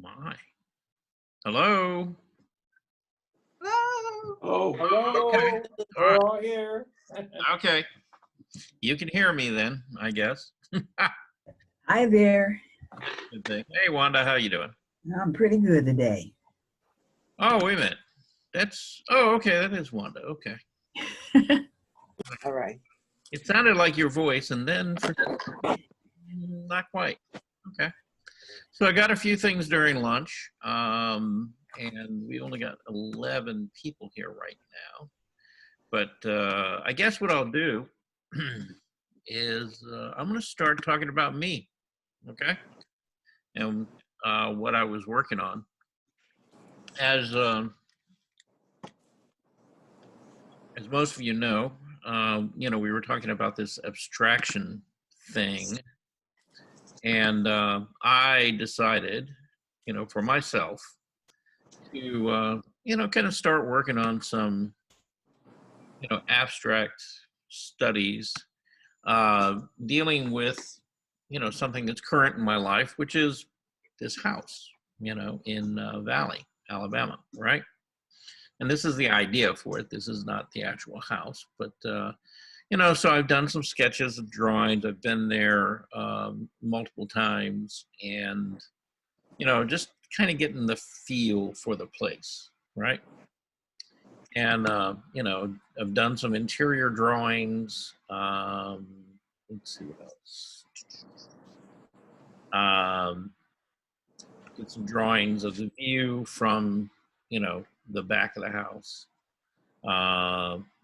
My. Hello. Hello. Oh, Okay. hello. All We're right. all here. Okay. You can hear me then, I guess. Hi there. Good thing. Hey, Wanda, how you doing? I'm pretty good today. Oh, wait a minute. Okay, that is Wanda. Okay. All right. It sounded like your voice, and then not quite. Okay. So I got a few things during lunch, and we only got 11 people here right now. But I guess what I'll do is I'm going to start talking about me, okay? And what I was working on. As most of you know, we were talking about this abstraction thing, and I decided, for myself to, kind of start working on some, abstract studies dealing with, something that's current in my life, which is this house, in Valley, Alabama, right? And this is the idea for it. This is not the actual house, but so I've done some sketches of drawings. I've been there multiple times, and just kind of getting the feel for the place, right? And I've done some interior drawings. Let's see what else. Did some drawings of the view from the back of the house.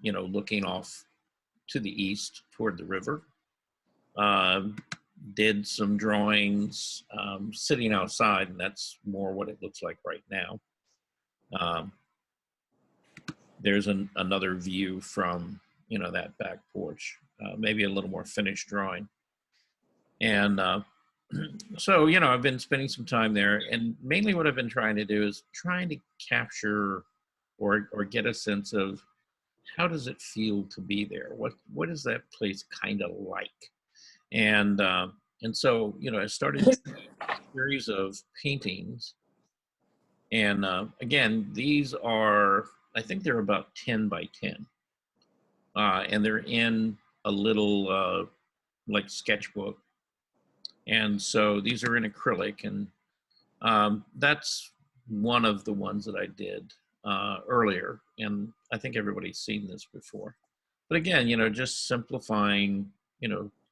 Looking off to the east toward the river. Did some drawings sitting outside, and that's more what it looks like right now. There's another view from, that back porch, maybe a little more finished drawing. And so, I've been spending some time there, and mainly what I've been trying to do is trying to capture or get a sense of how does it feel to be there? What is that place kind of like? And so, I started a series of paintings. And again, these are, I think they're about 10 by 10. And they're in a little like sketchbook. And so these are in acrylic. And that's one of the ones that I did earlier. And I think everybody's seen this before. But again, just simplifying,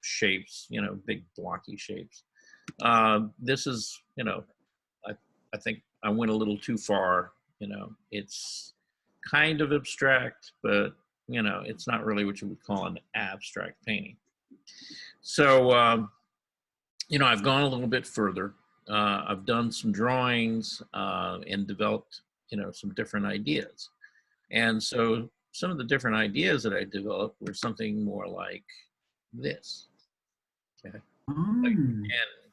shapes, big blocky shapes. This is, I think I went a little too far. It's kind of abstract, but it's not really what you would call an abstract painting. So, I've gone a little bit further. I've done some drawings and developed, some different ideas. And so some of the different ideas that I developed were something more like this. Okay. And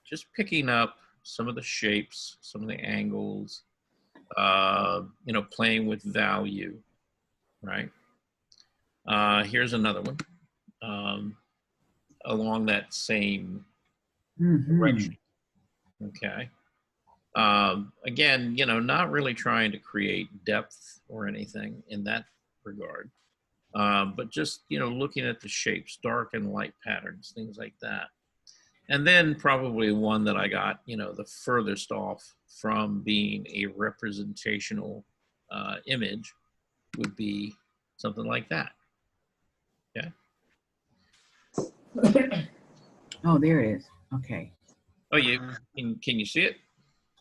just picking up some of the shapes, some of the angles, playing with value, right? Here's another one along that same direction. Okay. Again, not really trying to create depth or anything in that regard, but just, looking at the shapes, dark and light patterns, things like that. And then probably one that I got, the furthest off from being a representational image would be something like that. Okay. Oh, there it is. Okay. Oh, can you see it?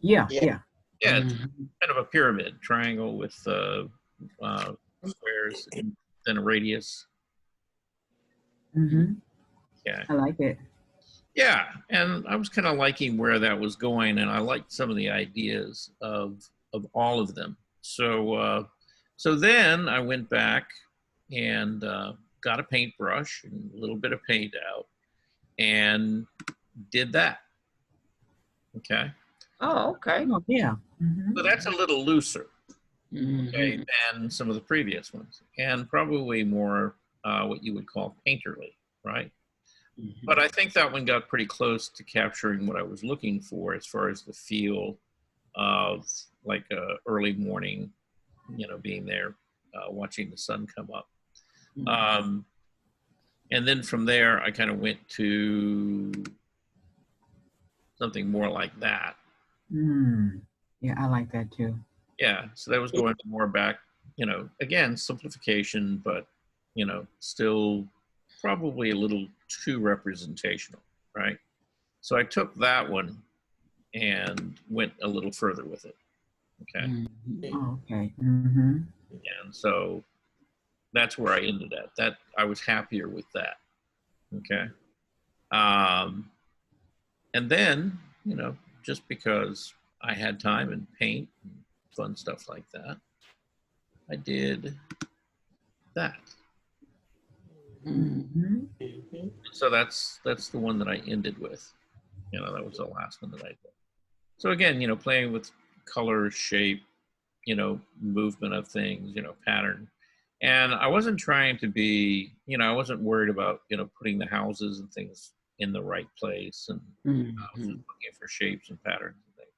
Yeah. Yeah, it's kind of a pyramid, triangle with squares and then a radius. Yeah. I like it. Yeah, and I was kind of liking where that was going, and I liked some of the ideas of all of them. So so then I went back and got a paintbrush and a little bit of paint out and did that. Okay. Oh, okay. Oh, yeah. So that's a little looser, okay, than some of the previous ones, and probably more what you would call painterly, right? But I think that one got pretty close to capturing what I was looking for as far as the feel of like a early morning, being there, watching the sun come up. And then from there, I kind of went to something more like that. Yeah, I like that too. Yeah, so that was going more back, again, simplification, but, still probably a little too representational, right? So I took that one and went a little further with it. Okay. Oh, okay. Mm-hmm. And so that's where I ended at. That I was happier with that. Okay. And then, just because I had time and paint and fun stuff like that, I did that. Mm-hmm. So that's the one that I ended with. That was the last one that I did. So again, playing with color, shape, movement of things, pattern. And I wasn't trying to be, I wasn't worried about, putting the houses and things in the right place, and I was just looking for shapes and patterns and things.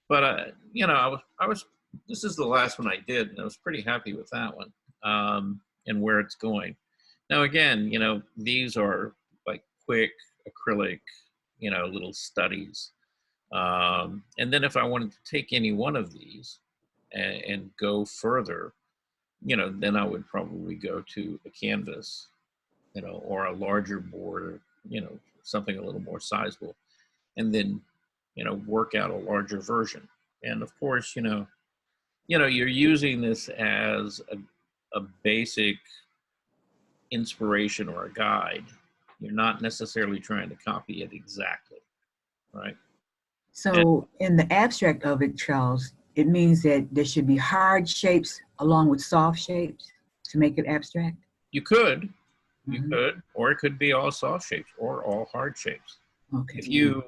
But I was. This is the last one I did, and I was pretty happy with that one, and where it's going. Now again, these are like quick acrylic, little studies. And then if I wanted to take any one of these and go further, then I would probably go to a canvas, or a larger board, or, something a little more sizable, and then, work out a larger version. And of course, you're using this as a basic inspiration or a guide. You're not necessarily trying to copy it exactly, right? So in the abstract of it, Charles, it means that there should be hard shapes along with soft shapes to make it abstract? You could, Mhm. or it could be all soft shapes or all hard shapes. Okay. If you,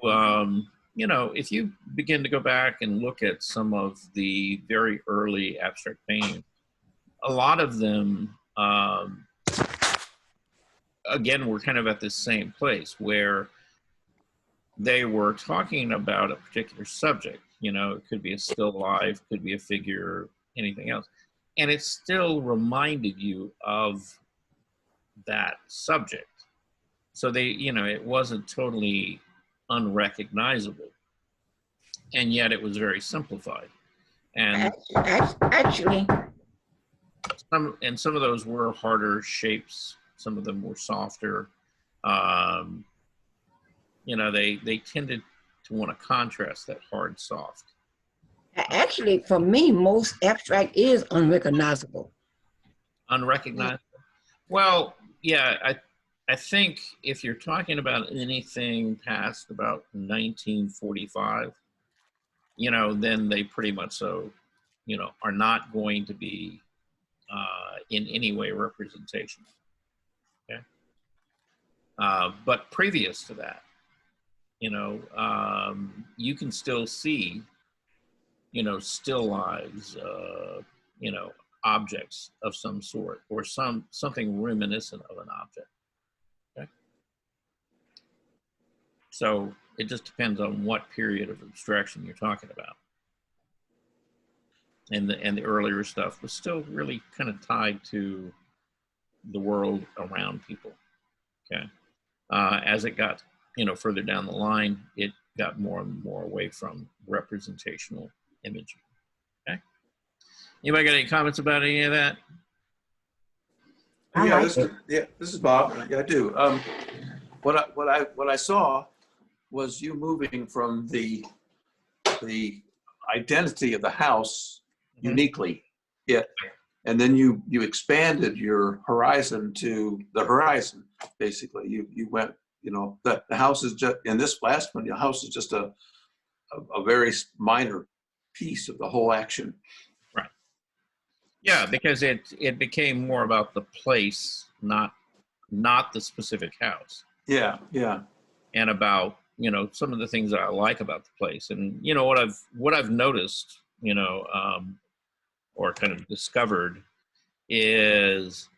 if you begin to go back and look at some of the very early abstract painting, a lot of them, again, were kind of at this same place where they were talking about a particular subject. It could be a still life, could be a figure, anything else. And it still reminded you of that subject. So it wasn't totally unrecognizable. And yet it was very simplified. And Actually, some of those were harder shapes. Some of them were softer. They tended to want to contrast that hard, soft. actually, for me, most abstract is unrecognizable. Unrecognizable. Well, yeah, I think if you're talking about anything past about 1945, then they pretty much are not going to be in any way representation. Okay. But previous to that, you can still see, still lives, objects of some sort, or something reminiscent of an object. Okay. So it just depends on what period of abstraction you're talking about. And the earlier stuff was still really kind of tied to the world around people. Okay. As it got, further down the line, it got more and more away from representational imaging. Okay. Anybody got any comments about any of that? I like it. This is Bob. Yeah, I do. What I saw was you moving from the identity of the house uniquely, and then you expanded your horizon to the horizon. Basically, you went. The house is just in this last one. Your house is just a very minor piece of the whole action. Right. Yeah, because it became more about the place, not the specific house. Yeah. And about some of the things that I like about the place, and what I've noticed, or kind of discovered, is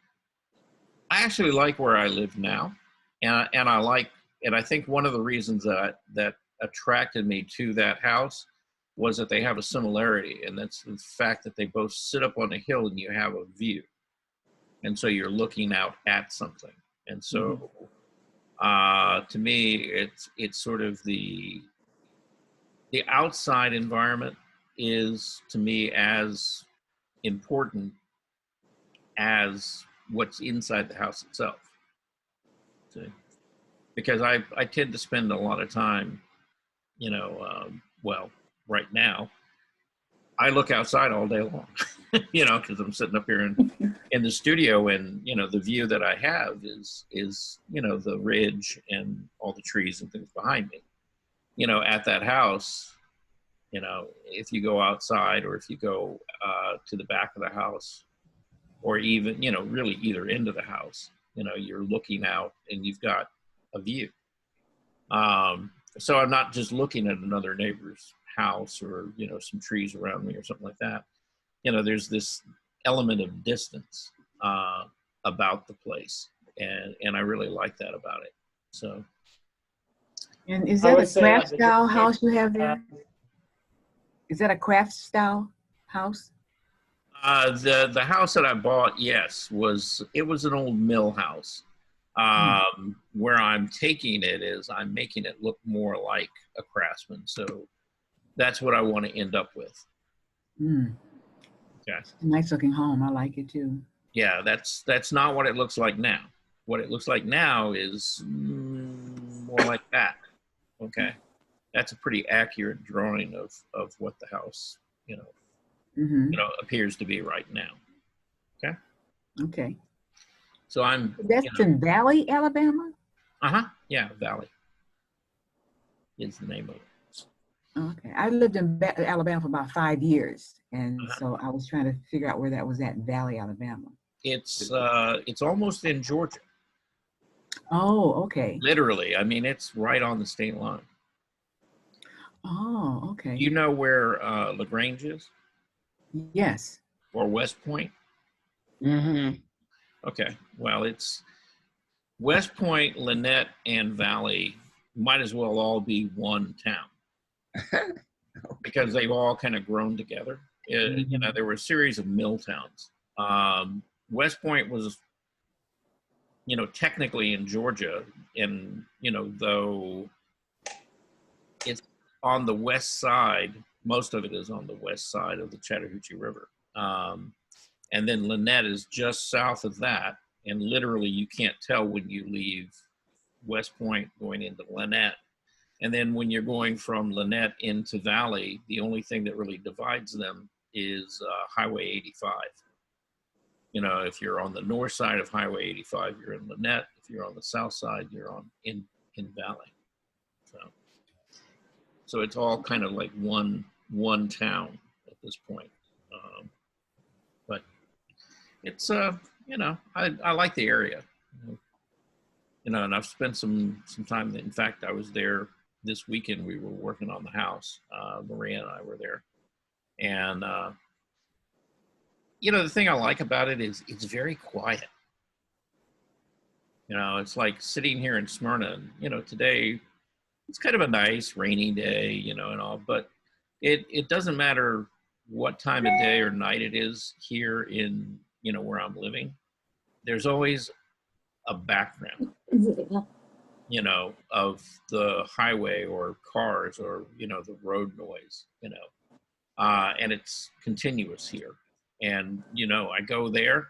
I actually like where I live now, and I think one of the reasons that attracted me to that house was that they have a similarity, and that's the fact that they both sit up on a hill and you have a view. And so you're looking out at something. And so to me, it's sort of the outside environment is, to me, as important as what's inside the house itself. See? Because I tend to spend a lot of time, well, right now, I look outside all day long, because I'm sitting up here in the studio, and, the view that I have is, the ridge and all the trees and things behind me. At that house, if you go outside, or if you go to the back of the house, or even, really either end of the house, you're looking out and you've got a view. So I'm not just looking at another neighbor's house, or, some trees around me or something like that. There's this element of distance about the place. And I really like that about it. So. And is I that would a say craft the style difference, house you have there? Is that a craft style house? The house that I bought, yes, was an old mill house. Where I'm taking it is I'm making it look more like a Craftsman. So that's what I want to end up with. Yeah. It's a nice looking home. I like it too. Yeah, that's not what it looks like now. What it looks like now is more like that. Okay. That's a pretty accurate drawing of what the house, appears to be right now. Okay. Okay. So I'm. That's in Valley, Alabama? Yeah, Valley is the name of it. Okay. I lived in Alabama for about 5 years. And so I was trying to figure out where that was at in Valley, Alabama. It's almost in Georgia. Oh, okay. Literally. I mean, it's right on the state line. Oh, okay. Do you know where LaGrange is? Yes. Or West Point? Mm-hmm. Okay. Well, it's West Point, Lynette, and Valley might as well all be one town because they've all kind of grown together. There were a series of mill towns. West Point was, technically in Georgia, and, though it's on the west side, most of it is on the west side of the Chattahoochee River. And then Lynette is just south of that. And literally you can't tell when you leave West Point going into Lynette. And then when you're going from Lynette into Valley, the only thing that really divides them is Highway 85. If you're on the north side of Highway 85, you're in Lynette. If you're on the south side, you're in Valley. So it's all kind of like one town at this point. But it's I like the area. And I've spent some time. In fact, I was there this weekend. We were working on the house. Maria and I were there, and the thing I like about it is it's very quiet. It's like sitting here in Smyrna. Today it's kind of a nice rainy day, and all, but it doesn't matter what time of day or night it is here in, where I'm living. There's always a background, of the highway or cars or, the road noise, and it's continuous here. And, I go there,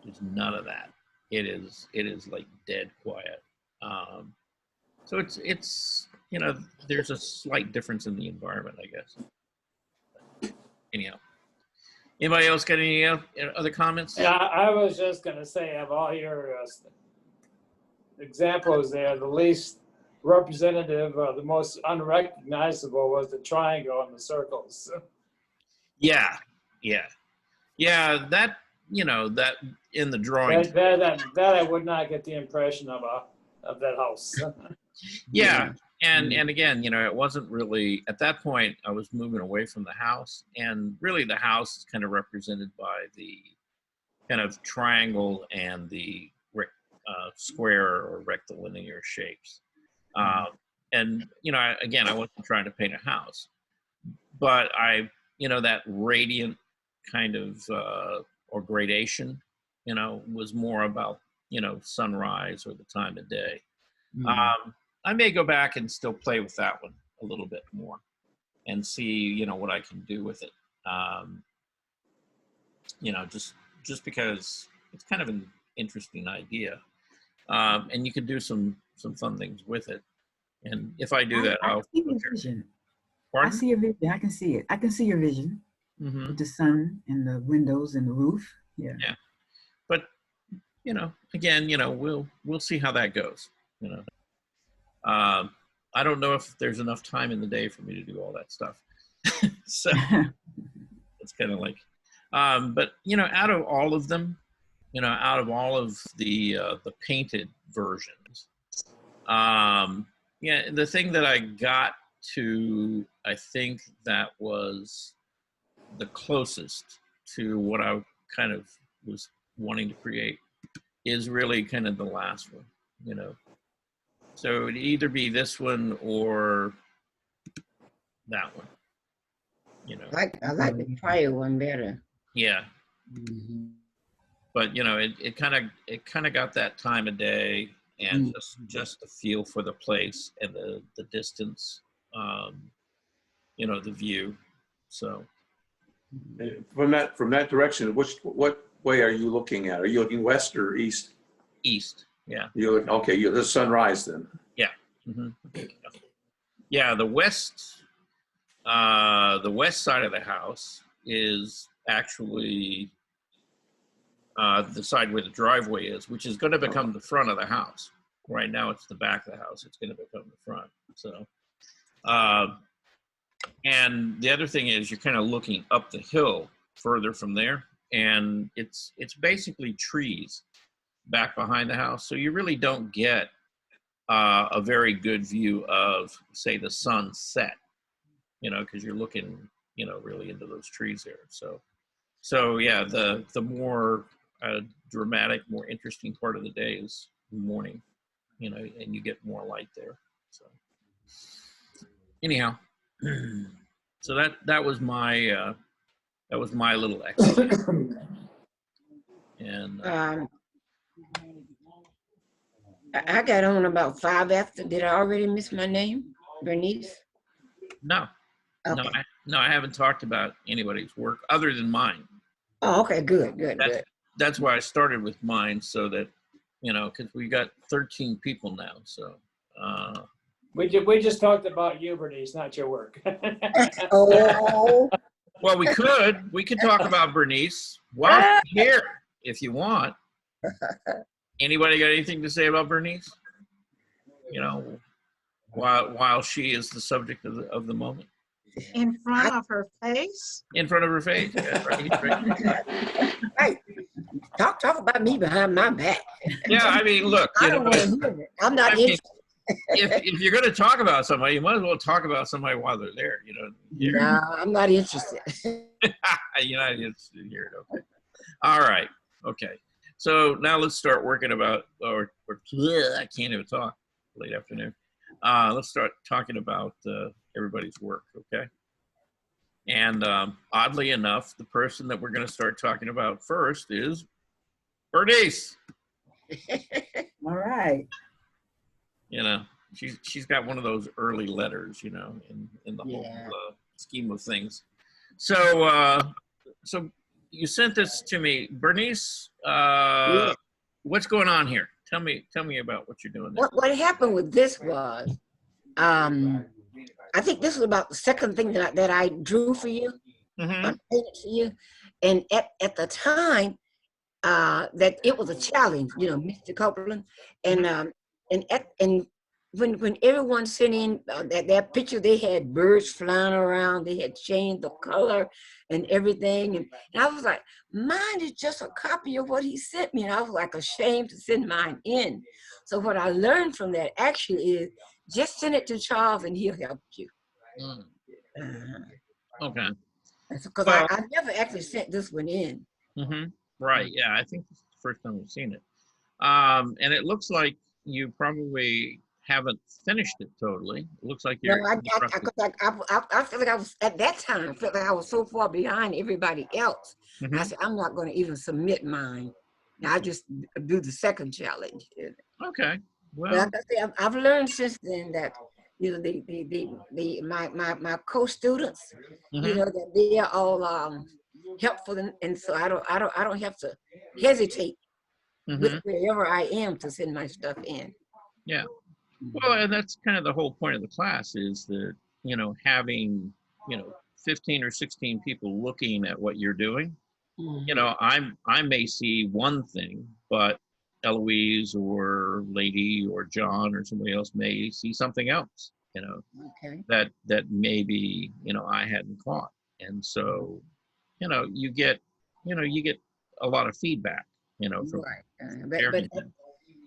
there's none of that. It is like dead quiet. So it's there's a slight difference in the environment, I guess. Anyhow, anybody else got any other comments? Yeah, I was just going to say, of all your examples there, the least representative or the most unrecognizable was the triangle and the circles. Yeah. That that in the drawing. That I would not get the impression of that house. Yeah. And again, it wasn't really, at that point, I was moving away from the house, and really the house is kind of represented by the kind of triangle and the square or rectilinear shapes. And, again, I wasn't trying to paint a house. but that radiant kind of, or gradation, was more about, sunrise or the time of day. I may go back and still play with that one a little bit more and see, what I can do with it. Just because it's kind of an interesting idea. And you can do some fun things with it. And if I do that, I I'll. see your vision. I Pardon? see your vision. I can see it. I can see your vision Mm-hmm. with the sun and the windows and the roof. Yeah. Yeah. But again, we'll see how that goes. I don't know if there's enough time in the day for me to do all that stuff. So it's kind of like, but out of all of them, out of all of the painted versions, the thing that I got to, I think that was the closest to what I kind of was wanting to create is really kind of the last one, So it'd either be this one or that one, I like the prior one better. Yeah. But it kind of got that time of day and just the feel for the place and the distance, the view. So From that direction, what way are you looking at? Are you looking west or east? east, yeah. You're the sunrise then. Mm-hmm. Yeah, the west side of the house is actually the side where the driveway is, which is going to become the front of the house. Right now, it's the back of the house. It's going to become the front. So, and the other thing is you're kind of looking up the hill further from there, and it's basically trees back behind the house. So you really don't get a very good view of, say, the sunset, because you're looking, really into those trees there. So yeah, the more dramatic, more interesting part of the day is the morning, and you get more light there. So anyhow, so that was my little exercise. And I got on about 5 after. Did I already miss my name? Bernice? no, Okay. I haven't talked about anybody's work other than mine. Oh, okay, good. That's why I started with mine, so that, because we got 13 people now. So, We just talked about you, Bernice, not your work. Oh, well, we could talk about Bernice while she's here if you want. Anybody got anything to say about Bernice? While she is the subject of the moment. In front of her face? In front of her face. Yeah, right. right. Talk about me behind my back. Yeah, I mean, look, I don't want to hear it. I'm not interested. if you're going to talk about somebody, you might as well talk about somebody while they're there. No, I'm not interested. You're not interested in hearing. Okay. All right. Okay. So now let's start working about, or I can't even talk. Late afternoon. Let's start talking about everybody's work. Okay. And oddly enough, the person that we're going to start talking about first is Bernice. All right. She's got one of those early letters, in the whole scheme of things. So you sent this to me, Bernice. What's going on here? Tell me about what you're doing there. What happened with this was, I think this was about the second thing that I drew for you, Mm-hmm. painted for you, and at the time, that it was a challenge, Mr. Copeland, and when everyone sent in that picture, they had birds flying around, they had changed the color and everything, and I was like, mine is just a copy of what he sent me, and I was like ashamed to send mine in. So what I learned from that actually is just send it to Charles and he'll help you. Okay. Because Well, I never actually sent this one in. Mm-hmm. Right. Yeah, I think this is the first time we've seen it. And it looks like you probably haven't finished it totally. It looks like No, you're. I feel like I was at that time. I felt like I was so far behind everybody else. I Mhm. said, I'm not going to even submit mine. Now I just do the second challenge. Okay. But Well. like I say, I've learned since then that my co-students, Mhm. that they are all helpful, and so I don't have to hesitate with Mhm. wherever I am to send my stuff in. Yeah. Well, and that's kind of the whole point of the class is that, having, 15 or 16 people looking at what you're doing. Mhm. I may see one thing, but Eloise or Lady or John or somebody else may see something else, Okay. that maybe, I hadn't caught. And so, you get a lot of feedback, from Right. sharing things.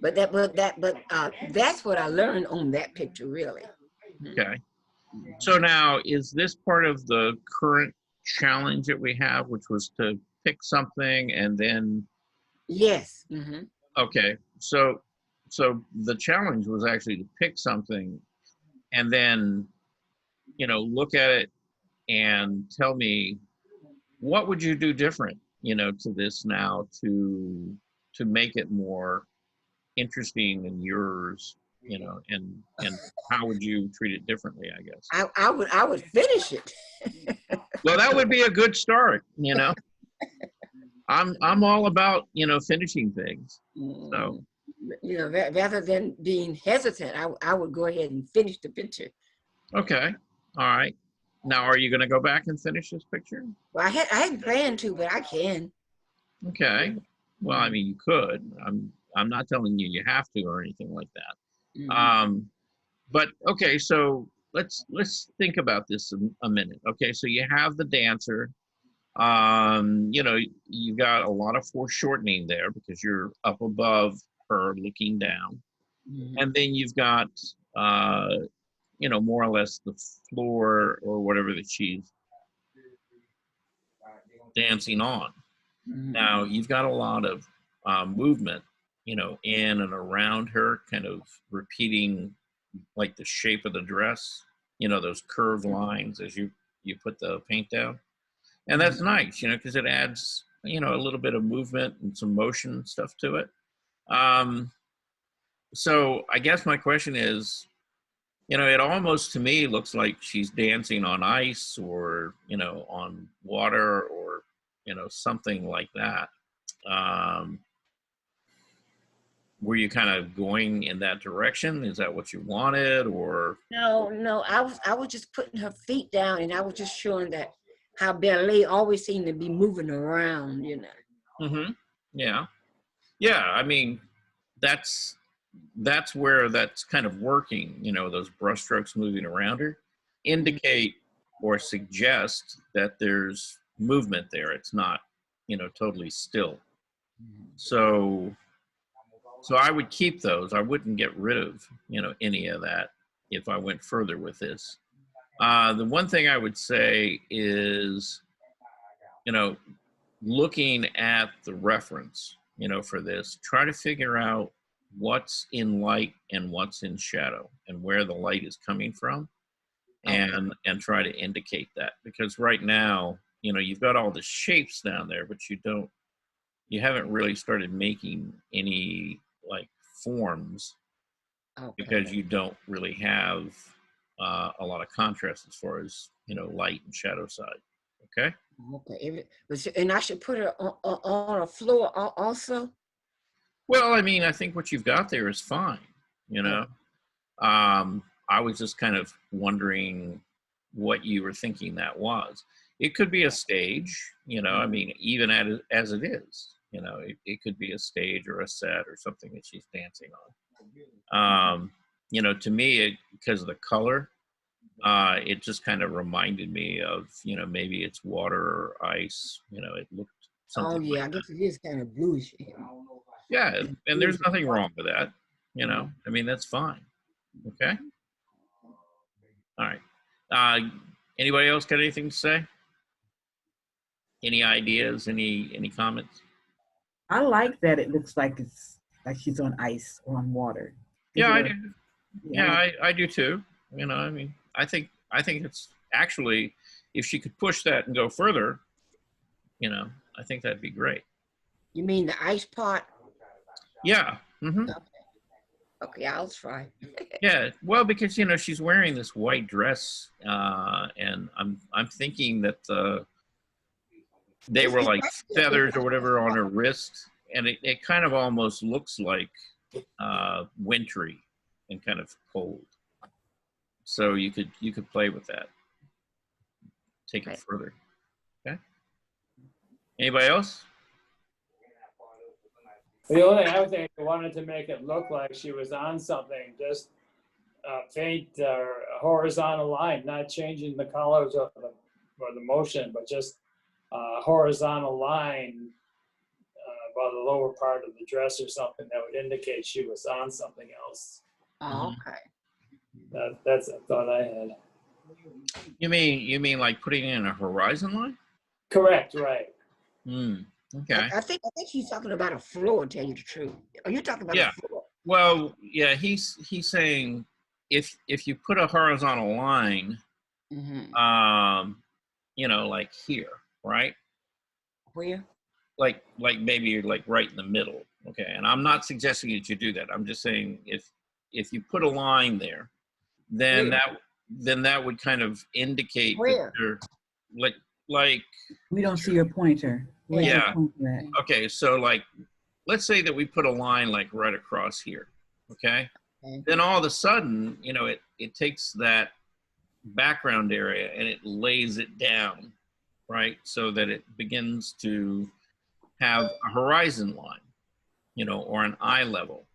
That's what I learned on that picture, really. Okay. So now, is this part of the current challenge that we have, which was to pick something and then, Yes. Hmm. okay, so the challenge was actually to pick something and then, look at it and tell me what would you do different, to this now to make it more interesting than yours, and how would you treat it differently, I guess. I would finish it. Well, that would be a good start. I'm all about, finishing things. So, Mm, rather than being hesitant, I would go ahead and finish the picture. okay. All right. Now, are you going to go back and finish this picture? Well, I hadn't planned to, but I can. Okay. Well, I mean, you could. I'm not telling you you have to or anything like that. Mhm. But okay, so let's think about this a minute. Okay, so you have the dancer. You got a lot of foreshortening there because you're up above her looking down. Mhm. And then you've got more or less the floor or whatever that she's dancing on. Mhm. Now you've got a lot of movement, in and around her, kind of repeating like the shape of the dress, those curved lines as you put the paint down. And that's nice, because it adds, a little bit of movement and some motion and stuff to it. So I guess my question is, it almost to me looks like she's dancing on ice or, on water or, something like that. Um, were you kind of going in that direction? Is that what you wanted or? No, I was just putting her feet down, and I was just showing that how ballet always seemed to be moving around. Mm-hmm. Yeah. Yeah. I mean, that's where that's kind of working, those brushstrokes moving around her indicate or suggest that there's movement there. It's not, totally still. So I would keep those. I wouldn't get rid of, any of that if I went further with this. The one thing I would say is, you know, looking at the reference, for this, try to figure out what's in light and what's in shadow and where the light is coming from, and try to indicate that, because right now, you've got all the shapes down there, but you haven't really started making any like forms Okay. because you don't really have a lot of contrast as far as light and shadow side. Okay. Okay. And I should put her on a floor also. Well, I mean, I think what you've got there is fine. You Oh, know, I was just kind of wondering what you were thinking that was. It could be a stage. I mean, even as it is, it could be a stage or a set or something that she's dancing on. To me, because of the color, it just kind of reminded me of, maybe it's water or ice. It looked oh something yeah, like I that. guess it is kind of bluish. Yeah, and there's Bluish nothing white. wrong with that. I mean, that's fine. Okay. All right. Anybody else got anything to say? Any ideas? Any comments? I like that it looks like it's like she's on ice or on water. Gives Yeah, it I a do. Yeah, I do too. You know, I mean, I think it's actually, if she could push that and go further, you know, I think that'd be great. You mean the ice pot? Yeah. Hmm. Okay, I'll try. Yeah. Well, because you know she's wearing this white dress, and I'm thinking that they were like feathers or whatever on her wrist, and it kind of almost looks like wintry and kind of cold. So you could play with that, take it Right. further. Okay. Anybody else? The only other thing, I wanted to make it look like she was on something, just faint horizontal line, not changing the colors or the motion, but just horizontal line by the lower part of the dress or something that would indicate she was on something else. Oh, okay. That's a thought I had. You mean like putting in a horizon line? Correct, right. Hmm. Okay. I think she's talking about a floor, to tell you the truth. Are you talking about Yeah. a floor? Well, yeah, he's saying if you put a horizontal line, Mm-hmm. you know, like here, right? Where? Like maybe you're like right in the middle. Okay. And I'm not suggesting that you do that. I'm just saying if you put a line there, then Where? that would kind of indicate that Where? you're like We don't see your pointer. Where's your Yeah. pointer at? okay, so like let's say that we put a line like right across here. Okay. Okay. Then all of a sudden, you know, it takes that background area and it lays it down, right? So that it begins to have a horizon line, you know, or an eye level.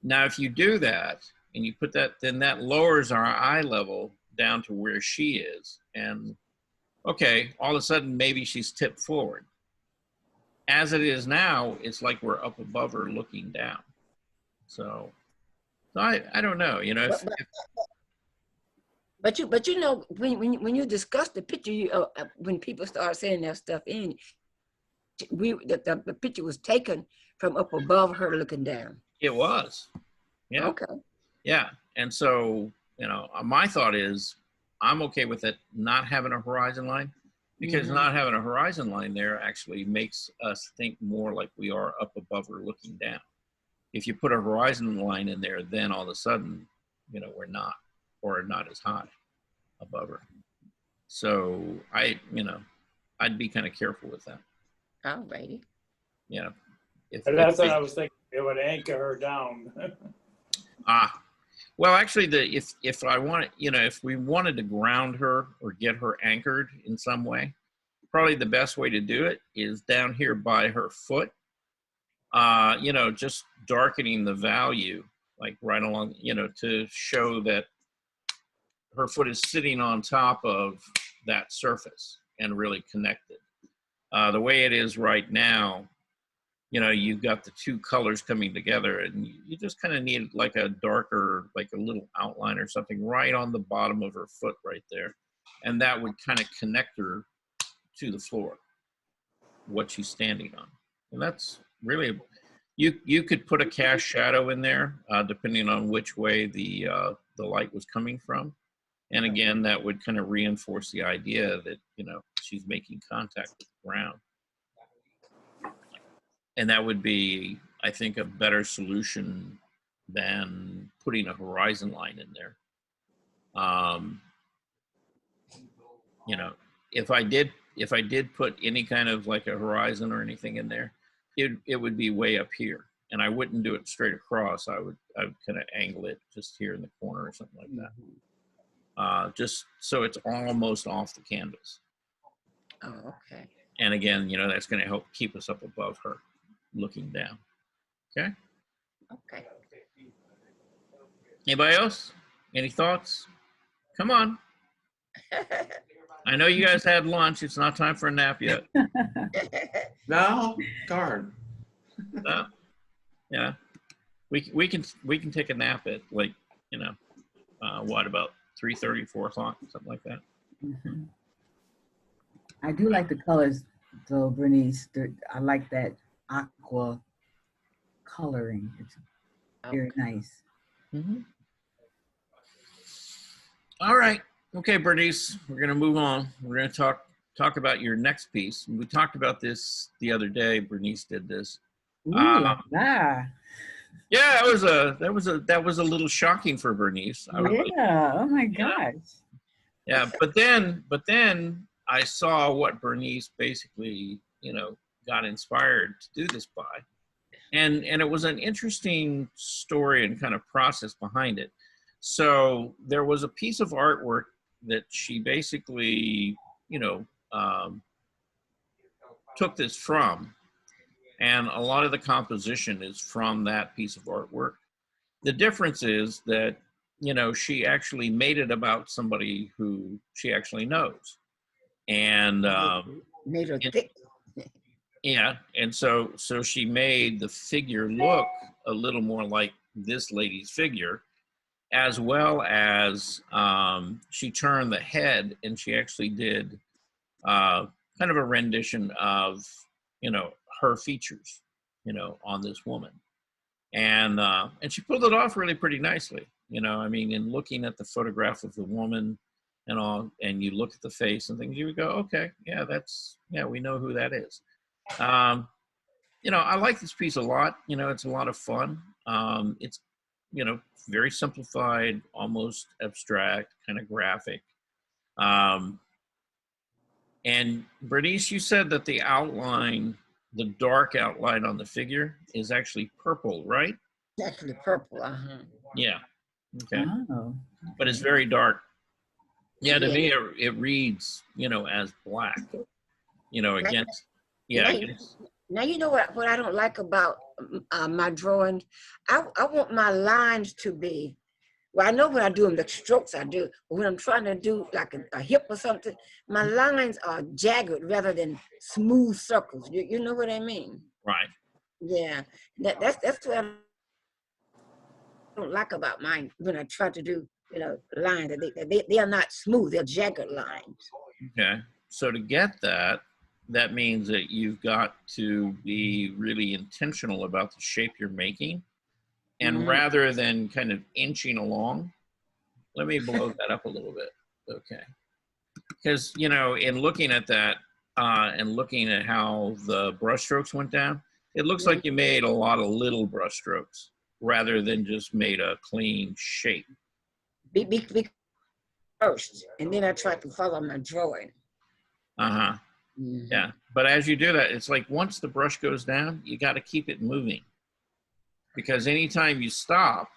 Now, if you do that and you put that, then that lowers our eye level down to where she is. And okay, all of a sudden, maybe she's tipped forward. As it is now, it's like we're up above her looking down. So I don't know, you know, But you know, when you discuss the picture, when people start saying that stuff in, the picture was taken from up above her looking down. it was. Yeah. Okay. Yeah. And so, you know, my thought is I'm okay with it not having a horizon line because Mhm. not having a horizon line there actually makes us think more like we are up above her looking down. If you put a horizon line in there, then all of a sudden, you know, we're not, or not as high above her. So you know, I'd be kind of careful with that. All righty. You know, if And that's what I was thinking. It would anchor her down. Well, actually, if I want, you know, if we wanted to ground her or get her anchored in some way, probably the best way to do it is down here by her foot. You know, just darkening the value, like right along, you know, to show that her foot is sitting on top of that surface and really connected. The way it is right now, you know, you've got the two colors coming together and you just kind of need like a darker, like a little outline or something right on the bottom of her foot right there. And that would kind of connect her to the floor, what she's standing on. And that's really, you could put a cast shadow in there, depending on which way the light was coming from. And again, that would kind of reinforce the idea that, you know, she's making contact with the ground. And that would be, I think, a better solution than putting a horizon line in there. You know, if I did put any kind of like a horizon or anything in there, it would be way up here, and I wouldn't do it straight across. I would kind of angle it just here in the corner or something like that, just so it's almost off the canvas. Oh, okay. And again, you know, that's going to help keep us up above her, looking down. Okay. Okay. Anybody else? Any thoughts? Come on. I know you guys had lunch. It's not time for a nap yet. No, darn. No? Yeah. We can take a nap at like, you know, what, about 3:30, 4 o'clock, something like that. Mhm. I do like the colors, though, Bernice. I like that aqua coloring. It's very nice. Mm-hmm. All right. Okay, Bernice, we're going to move on. We're going to talk about your next piece. We talked about this the other day. Bernice did this. Ooh, Uh, la. yeah, that was a little shocking for Bernice. I really, Yeah. Oh my yeah, gosh. yeah. But then I saw what Bernice basically, got inspired to do this by, and it was an interesting story and kind of process behind it. So there was a piece of artwork that she basically, you know, um, took this from, and a lot of the composition is from that piece of artwork. The difference is that, she actually made it about somebody who she actually knows, and Made her it, thick. yeah, and so she made the figure look a little more like this lady's figure, as well as she turned the head and she actually did kind of a rendition of, her features, on this woman. And she pulled it off really pretty nicely. I mean, in looking at the photograph of the woman and all, and you look at the face and things, you would go, okay, yeah, we know who that is. Um, I like this piece a lot. It's a lot of fun. It's, very simplified, almost abstract, kind of graphic. Um, and Bernice, you said that the outline, the dark outline on the figure is actually purple, right? It's actually purple. Yeah. Okay. Oh. But it's very dark. Yeah, to Yeah. me, it reads, as black, against, yeah, Now, now you know what I don't like about my drawings. I want my lines to be. Well, I know when I do them, the strokes I do, but when I'm trying to do like a hip or something, my lines are jagged rather than smooth circles. You know what I mean? right. Yeah, that's what I don't like about mine when I try to do lines. They are not smooth. They're jagged lines. Okay. So to get that, that means that you've got to be really intentional about the shape you're making. And Mhm. rather than kind of inching along, let me blow that up a little bit. Okay. Because, in looking at that and looking at how the brush strokes went down, it looks like you made a lot of little brush strokes rather than just made a clean shape. Be first, and then I try to follow my drawing. Uh-huh. Mhm. Yeah. But as you do that, it's like once the brush goes down, you got to keep it moving. Because anytime you stop,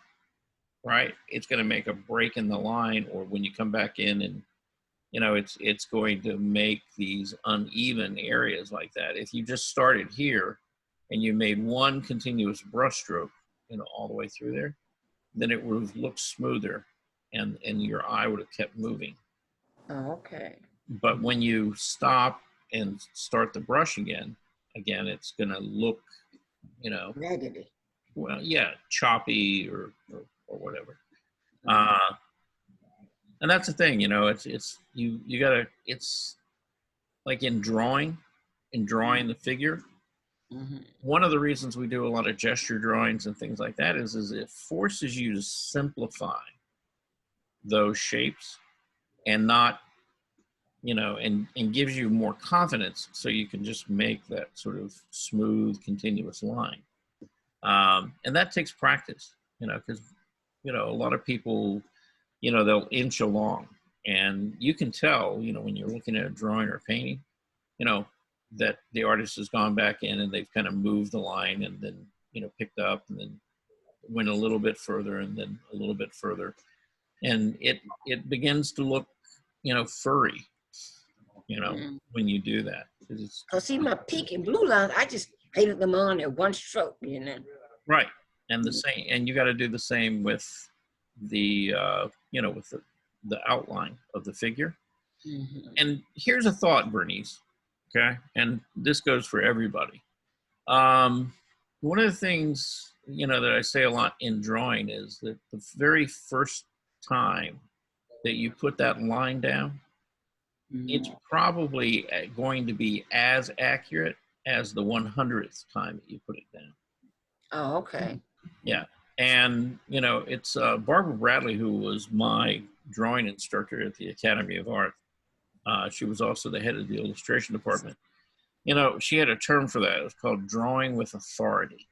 right, it's going to make a break in the line, or when you come back in and, it's going to make these uneven areas like that. If you just started here and you made one continuous brush stroke, all the way through there, then it would have looked smoother and your eye would have kept moving. Oh, okay. But when you stop and start the brush again, it's going to look, Raggedy. well, yeah, choppy or whatever. And that's the thing, it's you gotta, it's like in drawing the figure. Mhm. One of the reasons we do a lot of gesture drawings and things like that is it forces you to simplify those shapes and not, and gives you more confidence so you can just make that sort of smooth, continuous line. And that takes practice, because, a lot of people, they'll inch along and you can tell, when you're looking at a drawing or a painting, that the artist has gone back in and they've kind of moved the line and then, picked up and then went a little bit further and then a little bit further. And it begins to look, furry, Mhm. when you do that. It's, Cause see my pink and blue lines, I just painted them on at one stroke. right. And the same, and you got to do the same with the, with the outline of the figure. Mhm. And here's a thought, Bernice. Okay. And this goes for everybody. One of the things, that I say a lot in drawing is that the very first time that you put that line down, it's probably going to be as accurate as the 100th time that you put it down. Oh, okay. Yeah. And, it's Barbara Bradley, who was my drawing instructor at the Academy of Art. She was also the head of the illustration department. You know, she had a term for that. It was called drawing with authority.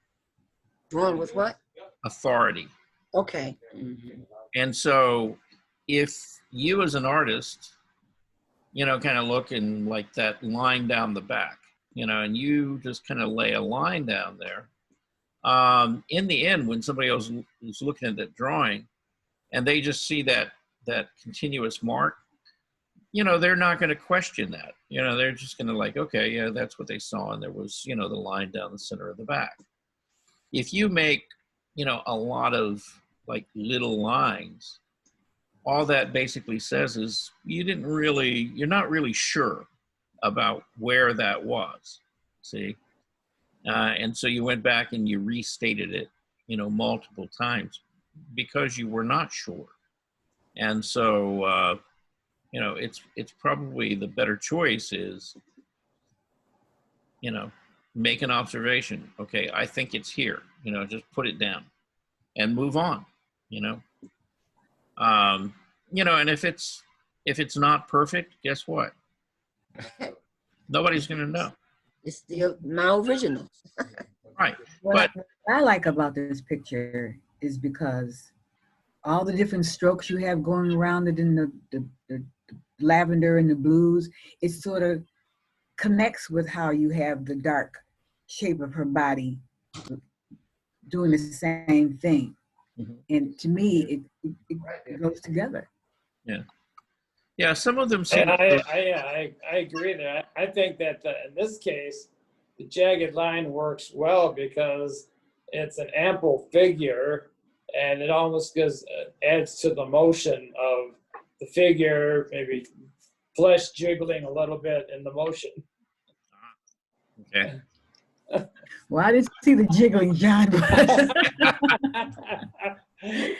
Drawing with what? Authority. Okay. Mhm. And so if you as an artist, you know, kind of look in like that line down the back, you know, and you just kind of lay a line down there, in the end, when somebody else is looking at that drawing and they just see that continuous mark, you know, they're not going to question that. You know, they're just going to like, okay, yeah, that's what they saw. And there was, you know, the line down the center of the back. If you make, you know, a lot of like little lines, all that basically says is you're not really sure about where that was, see? And so you went back and you restated it, you know, multiple times because you were not sure. And so, you know, it's probably the better choice is, you know, make an observation. Okay, I think it's here, you know, just put it down and move on, you know. You know, and if it's not perfect, guess what? Nobody's going to know. It's still my original. Right. What I like about this picture is because all the different strokes you have going around it in the lavender and the blues, it sort of connects with how you have the dark shape of her body doing the same thing. Mhm. And to me, it goes together. Yeah, some of them seem. I agree there. I think that in this case, the jagged line works well because it's an ample figure, and it almost adds to the motion of the figure, maybe flesh jiggling a little bit in the motion. Okay. Well, I didn't see the jiggling, John.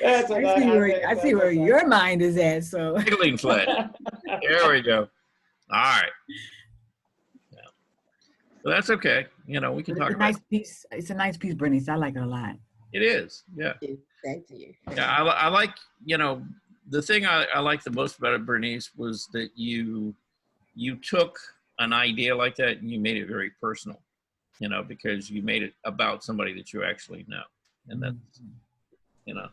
That's what I see where your mind is at. So Jiggling flesh. There we go. All right. Yeah. So that's okay. You know, we can it's talk a about nice piece. It's a nice piece, Bernice. I like it a lot. it. It is. Yeah. Thank you. Yeah. I like, you know, the thing I like the most about it, Bernice, was that you took an idea like that and you made it very personal, you know, because you made it about somebody that you actually know. And that's, you know,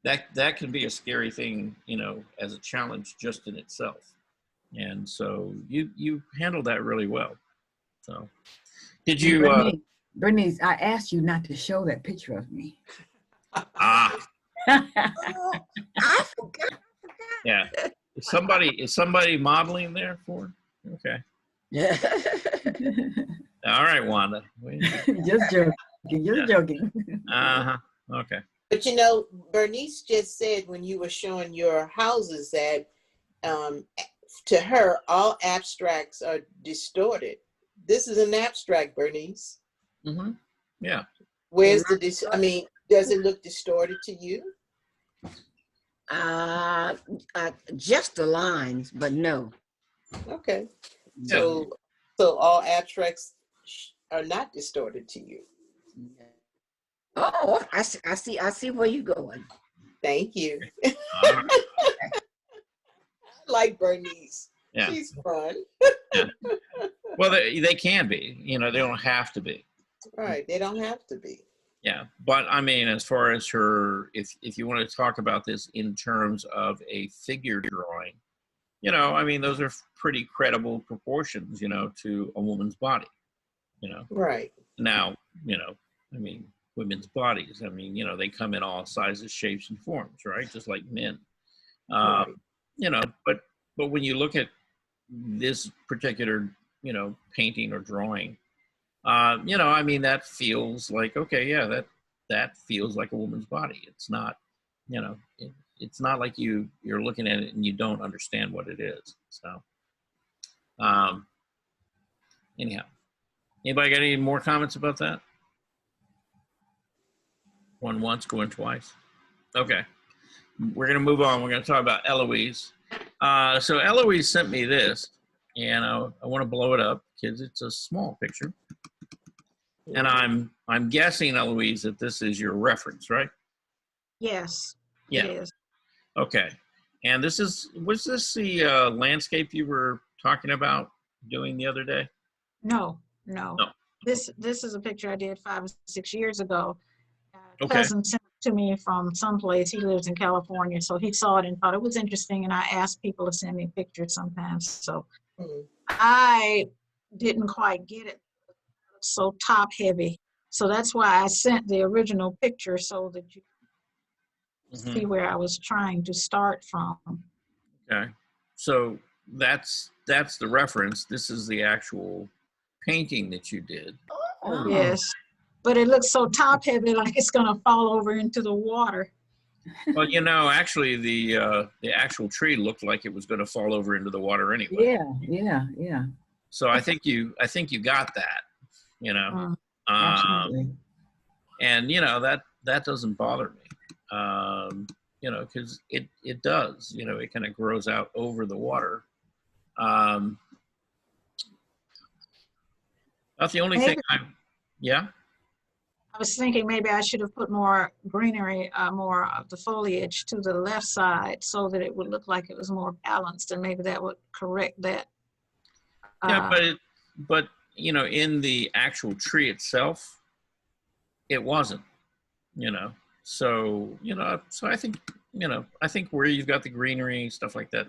that can be a scary thing, you know, as a challenge just in itself. And so you handled that really well. So did you, Bernice, I asked you not to show that picture of me. Oh, I forgot. yeah. Is somebody modeling there for? Okay. Yeah. All right, Wanda. Just joking. Uh-huh. Okay. But you know, Bernice just said when you were showing your houses that to her, all abstracts are distorted. This is an abstract, Bernice. Mm-hmm. Yeah. Where's I mean, does it look distorted to you? Just the lines, but no. Okay. So all abstracts are not distorted to you. Oh, I see where you're going. Thank you. All right. Like Bernice. Yeah. She's fun. Yeah. Well, they can be, you know, they don't have to be. Right. They don't have to be. Yeah. But I mean, as far as her, if you want to talk about this in terms of a figure drawing, you know, I mean, those are pretty credible proportions, you know, to a woman's body, you know. Right. Now, you know, I mean, women's bodies, I mean, you know, they come in all sizes, shapes, and forms, right? Just like men. Right. You know, but when you look at this particular, you know, painting or drawing, you know, I mean, that feels like, okay, yeah, that feels like a woman's body. It's not, you know, it's not like you're looking at it and you don't understand what it is. So, anyhow, anybody got any more comments about that? Going once, going twice. Okay. We're going to move on. We're going to talk about Eloise. So Eloise sent me this, and I want to blow it up because it's a small picture. And I'm guessing, Eloise, that this is your reference, right? Yes, Yeah. it is. Okay. And was this the landscape you were talking about doing the other day? No, no. No. This is a picture I did 5 or 6 years ago. A Okay. cousin sent it to me from someplace. He lives in California, so he saw it and thought it was interesting. And I asked people to send me pictures sometimes. So Mhm. I didn't quite get it. So top heavy. So that's why I sent the original picture so that you Mhm. see where I was trying to start from. Okay. So that's the reference. This is the actual painting that you did. Oh. Yes. But it looks so top heavy, like it's gonna fall over into the water. Well, actually, the actual tree looked like it was going to fall over into the water anyway. Yeah. So I think you got that. Mm. Absolutely. And that doesn't bother me. Because it does. It kind of grows out over the water. That's the only thing Maybe- yeah. I was thinking maybe I should have put more greenery, more of the foliage to the left side so that it would look like it was more balanced, and maybe that would correct that. Yeah, but in the actual tree itself, it wasn't. So I think where you've got the greenery, stuff like that,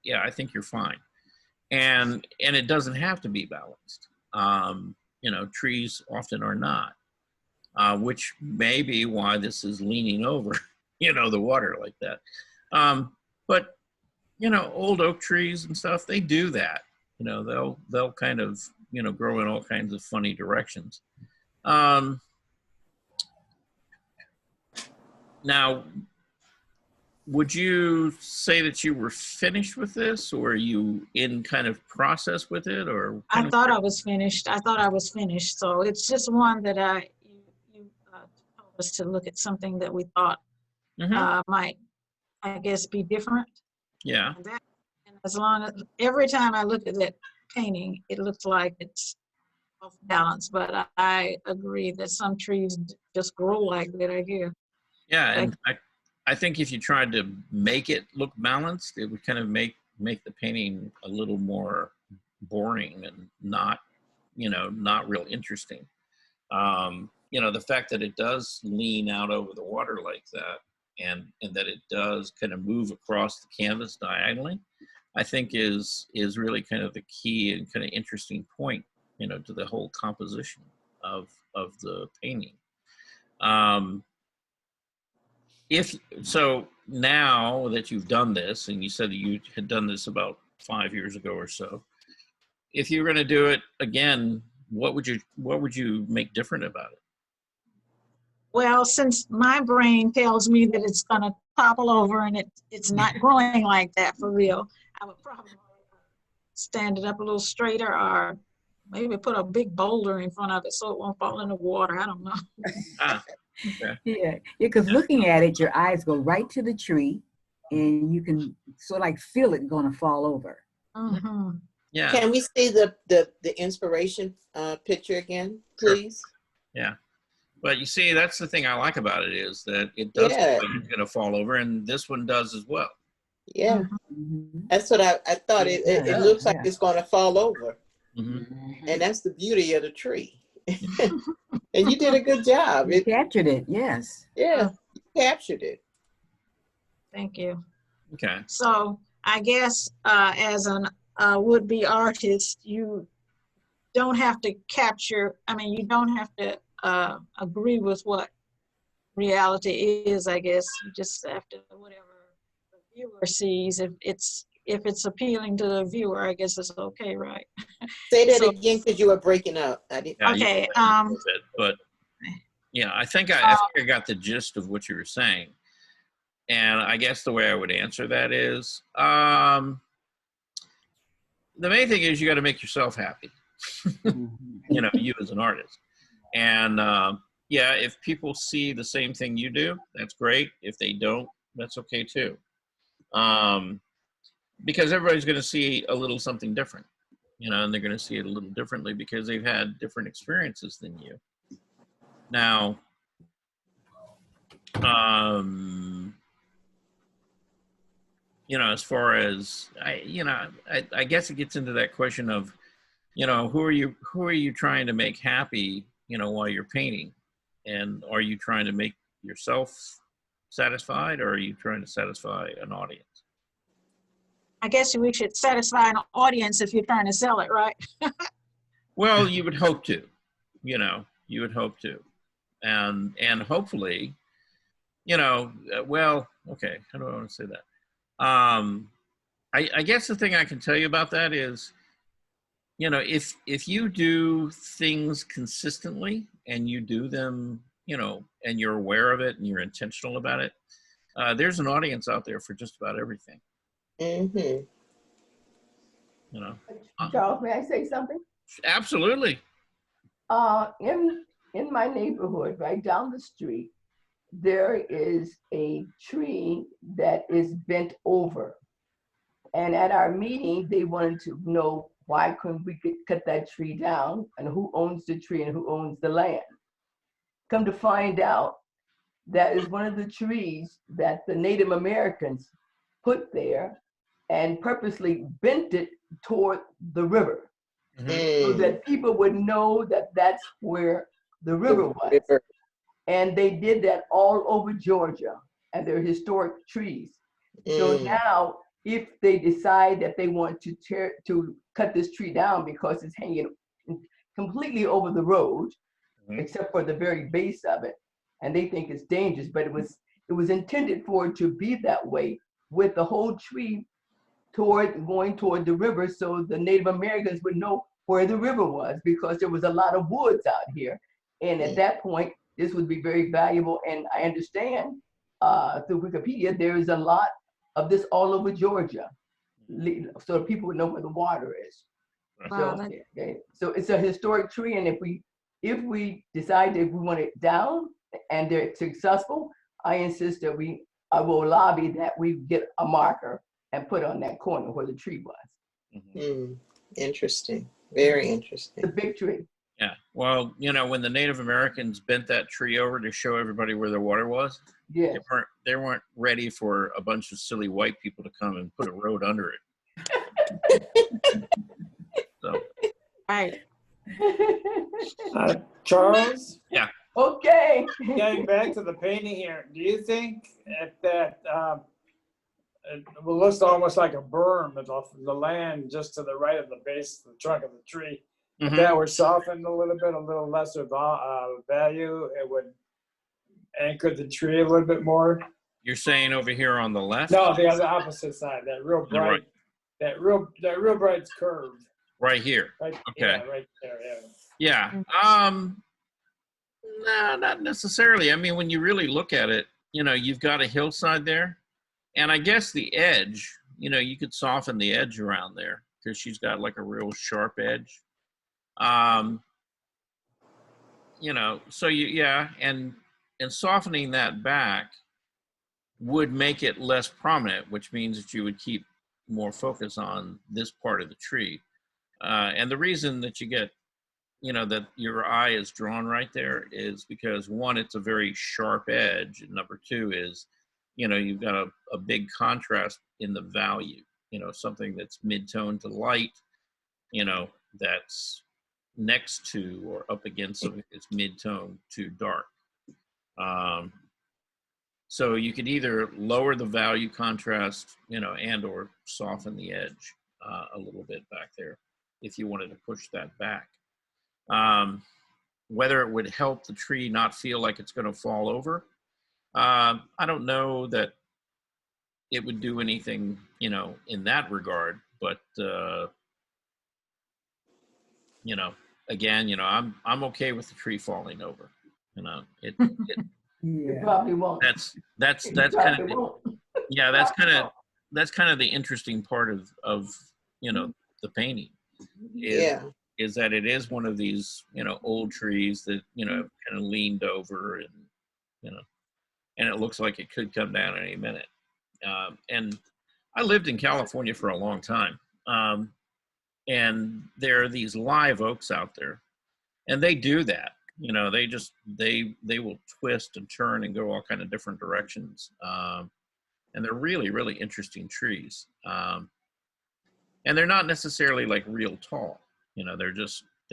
yeah, I think you're fine. And it doesn't have to be balanced. Trees often are not, which may be why this is leaning over, the water like that. But old oak trees and stuff, they do that. They'll kind of grow in all kinds of funny directions. Now, would you say that you were finished with this, or are you in kind of process with it, or? I thought I was finished. So it's just one that you told us to look at something that we thought Mhm. might, I guess, be different. Yeah. And as long as every time I look at that painting, it looks like it's off balance. But I agree that some trees just grow like that. I hear. Yeah, and I think if you tried to make it look balanced, it would kind of make the painting a little more boring and not real interesting. The fact that it does lean out over the water like that, and that it does kind of move across the canvas diagonally, I think is really kind of the key and kind of interesting point, to the whole composition of the painting. If so, now that you've done this, and you said that you had done this about 5 years ago or so, if you were going to do it again, what would you make different about it? Well, since my brain tells me that it's going to topple over and it's not growing like that for real, I would probably stand it up a little straighter, or maybe put a big boulder in front of it so it won't fall in the water. I don't know. Okay. Yeah, because looking at it, your eyes go right to the tree, and you can sort of like feel it going to fall over. Mm-hmm. Yeah. Can we see the inspiration picture again, Sure. please? Yeah. But you see, that's the thing I like about it, is that it does Yeah. look like it's going to fall over, and this one does as well. Yeah, Mhm. that's what I thought. It Yeah, looks like yeah. it's going to fall over, Hmm. and that's the beauty of the tree. And you did a good job. You captured it, yes. Yeah, you captured it. Thank you. Okay. So I guess as an would-be artist, you don't have to capture, you don't have to agree with what reality is, I guess. You just have to, whatever the viewer sees, if it's appealing to the viewer, I guess it's okay, right? Say that So- again, because you were breaking up. I didn't. Yeah, you Okay, went a little bit, but yeah, I think I got the gist of what you were saying. And I guess the way I would answer that is, the main thing is you got to make yourself happy. You as an artist. And yeah, if people see the same thing you do, that's great. If they don't, that's okay too. Because everybody's going to see a little something different, and they're going to see it a little differently because they've had different experiences than you. Now, as far as I guess it gets into that question of, who are you trying to make happy, while you're painting, and are you trying to make yourself satisfied, or are you trying to satisfy an audience? I guess we should satisfy an audience if you're trying to sell it, right? Well, you would hope to, you would hope to, and hopefully, well, okay, how do I want to say that? I guess the thing I can tell you about that is, if you do things consistently and you do them, and you're aware of it and you're intentional about it, there's an audience out there for just about everything. Mm-hmm. Charles, may I say something? Absolutely. In my neighborhood, right down the street, there is a tree that is bent over. And at our meeting, they wanted to know why couldn't we cut that tree down, and who owns the tree and who owns the land. Come to find out, that is one of the trees that the Native Americans put there and purposely bent it toward the river, so that people would know that that's where the river was. And they did that all over Georgia, and they're historic trees. So now, if they decide that they want to cut this tree down because it's hanging completely over the road, except for the very base of it, and they think it's dangerous, but it was intended for it to be that way, with the whole tree going toward the river, so the Native Americans would know where the river was, because there was a lot of woods out here. And at that point, this would be very valuable. And I understand through Wikipedia, there is a lot of this all over Georgia, so people would know where the water is. Wow, So, so it's a historic tree, and if we decide that we want it down and they're successful, I insist that I will lobby that we get a marker and put on that corner where the tree was. Interesting. Very interesting. The big tree. Yeah. Well, when the Native Americans bent that tree over to show everybody where the water was, Yeah. they weren't ready for a bunch of silly white people to come and put a road under it. So. Right. Charles? Yeah. Okay. Getting back to the painting here, do you think that it looks almost like a berm of the land just to the right of the base of the trunk of the tree? If that were softened a little lesser value, it would anchor the tree a little bit more? You're saying over here on the left? No, the other opposite side, that real bright, that real bright curve. Right here. Right, Okay. yeah, right there, yeah. Yeah. No, not necessarily. I mean, when you really look at it, you've got a hillside there, and I guess the edge, you could soften the edge around there because she's got like a real sharp edge. So and softening that back would make it less prominent, which means that you would keep more focus on this part of the tree. And the reason that you get, that your eye is drawn right there is because, one, it's a very sharp edge. And number two is, you've got a big contrast in the value, something that's mid-tone to light, that's next to or up against something that's mid-tone to dark. So you could either lower the value contrast, and or soften the edge a little bit back there if you wanted to push that back. Whether it would help the tree not feel like it's going to fall over, I don't know that it would do anything, in that regard. But again, I'm okay with the tree falling over. It It probably won't. that's It kind probably of won't. yeah, that's kind of the interesting part of the painting is that it is one of these old trees that kind of leaned over, and and it looks like it could come down any minute. And I lived in California for a long time, and there are these live oaks out there, and they do that. They will twist and turn and go all kind of different directions. and they're really, really interesting trees. And they're not necessarily like real tall, you know, they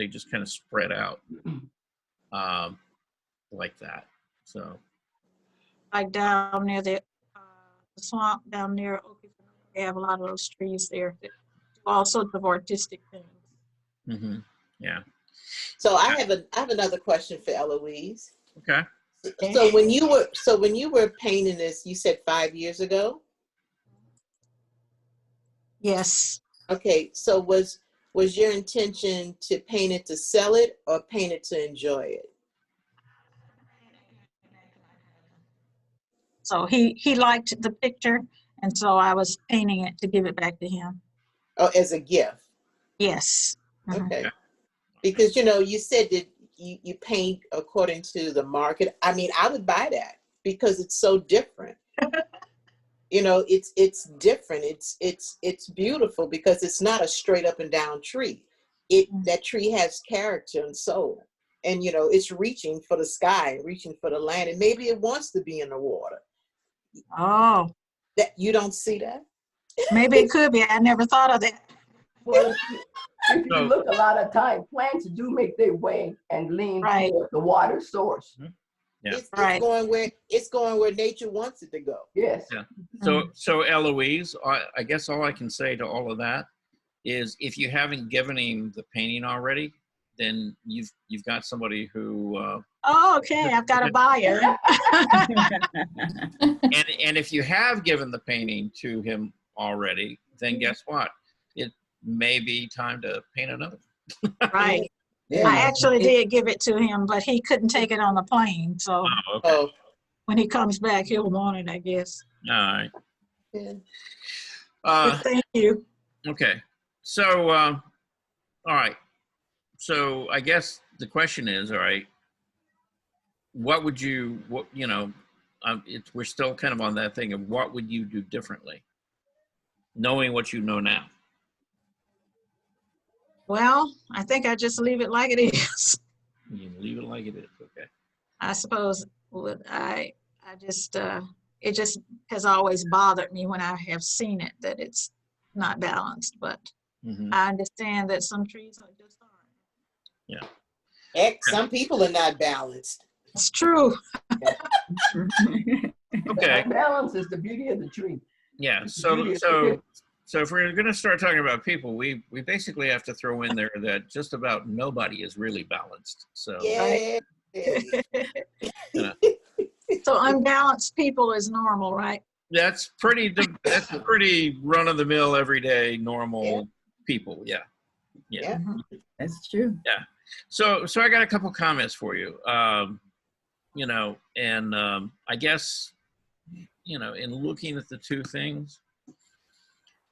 just kind of spread out like that. So, Like down near the swamp down near Okie, they have a lot of those trees there that do all sorts of artistic things. yeah. So I have another question for Eloise. Okay. So when you were painting this, you said 5 years ago? Yes. Okay, so was your intention to paint it to sell it or paint it to enjoy it? So he liked the picture, and so I was painting it to give it back to him. Oh, as a gift? Yes. Mhm. Okay. Because, you know, you said that you paint according to the market. I mean, I would buy that because it's so different. You know, it's different. It's beautiful because it's not a straight up and down tree. That tree has character and soul. And, you know, it's reaching for the sky, reaching for the land, and maybe it wants to be in the water. Oh, That you don't see that? maybe it could be. I never thought of that. Well, if you So- look a lot of time, plants do make their way and lean Right. toward the water source. Yeah. It's Right. going where nature wants it to go. Yes. Yeah. So Eloise, I guess all I can say to all of that is if you haven't given him the painting already, then you've got somebody who Oh, okay. I've got a buyer. and if you have given the painting to him already, then guess what? It may be time to paint another. Right. Yeah. I actually did give it to him, but he couldn't take it on the plane. So Oh, okay. Oh, when he comes back, he'll want it, I guess. All right. yeah. But thank you. Okay. So, all right. So I guess the question is, all right, we're still kind of on that thing of what would you do differently, knowing what you know now? Well, I think I just leave it like it is. You can leave it like it is. Okay. I suppose I just, it just has always bothered me when I have seen it that it's not balanced, but Mhm. I understand that some trees are just aren't. Heck, some people are not balanced. It's true. Okay. Balance is the beauty of the tree. Yeah. It's So really- so if we're going to start talking about people, we basically have to throw in there that just about nobody is really balanced. So Yeah. So unbalanced people is normal, right? that's pretty run of the mill, everyday, normal people. Yeah. Yeah. That's true. So I got a couple comments for you. You know, and I guess, you know, in looking at the two things,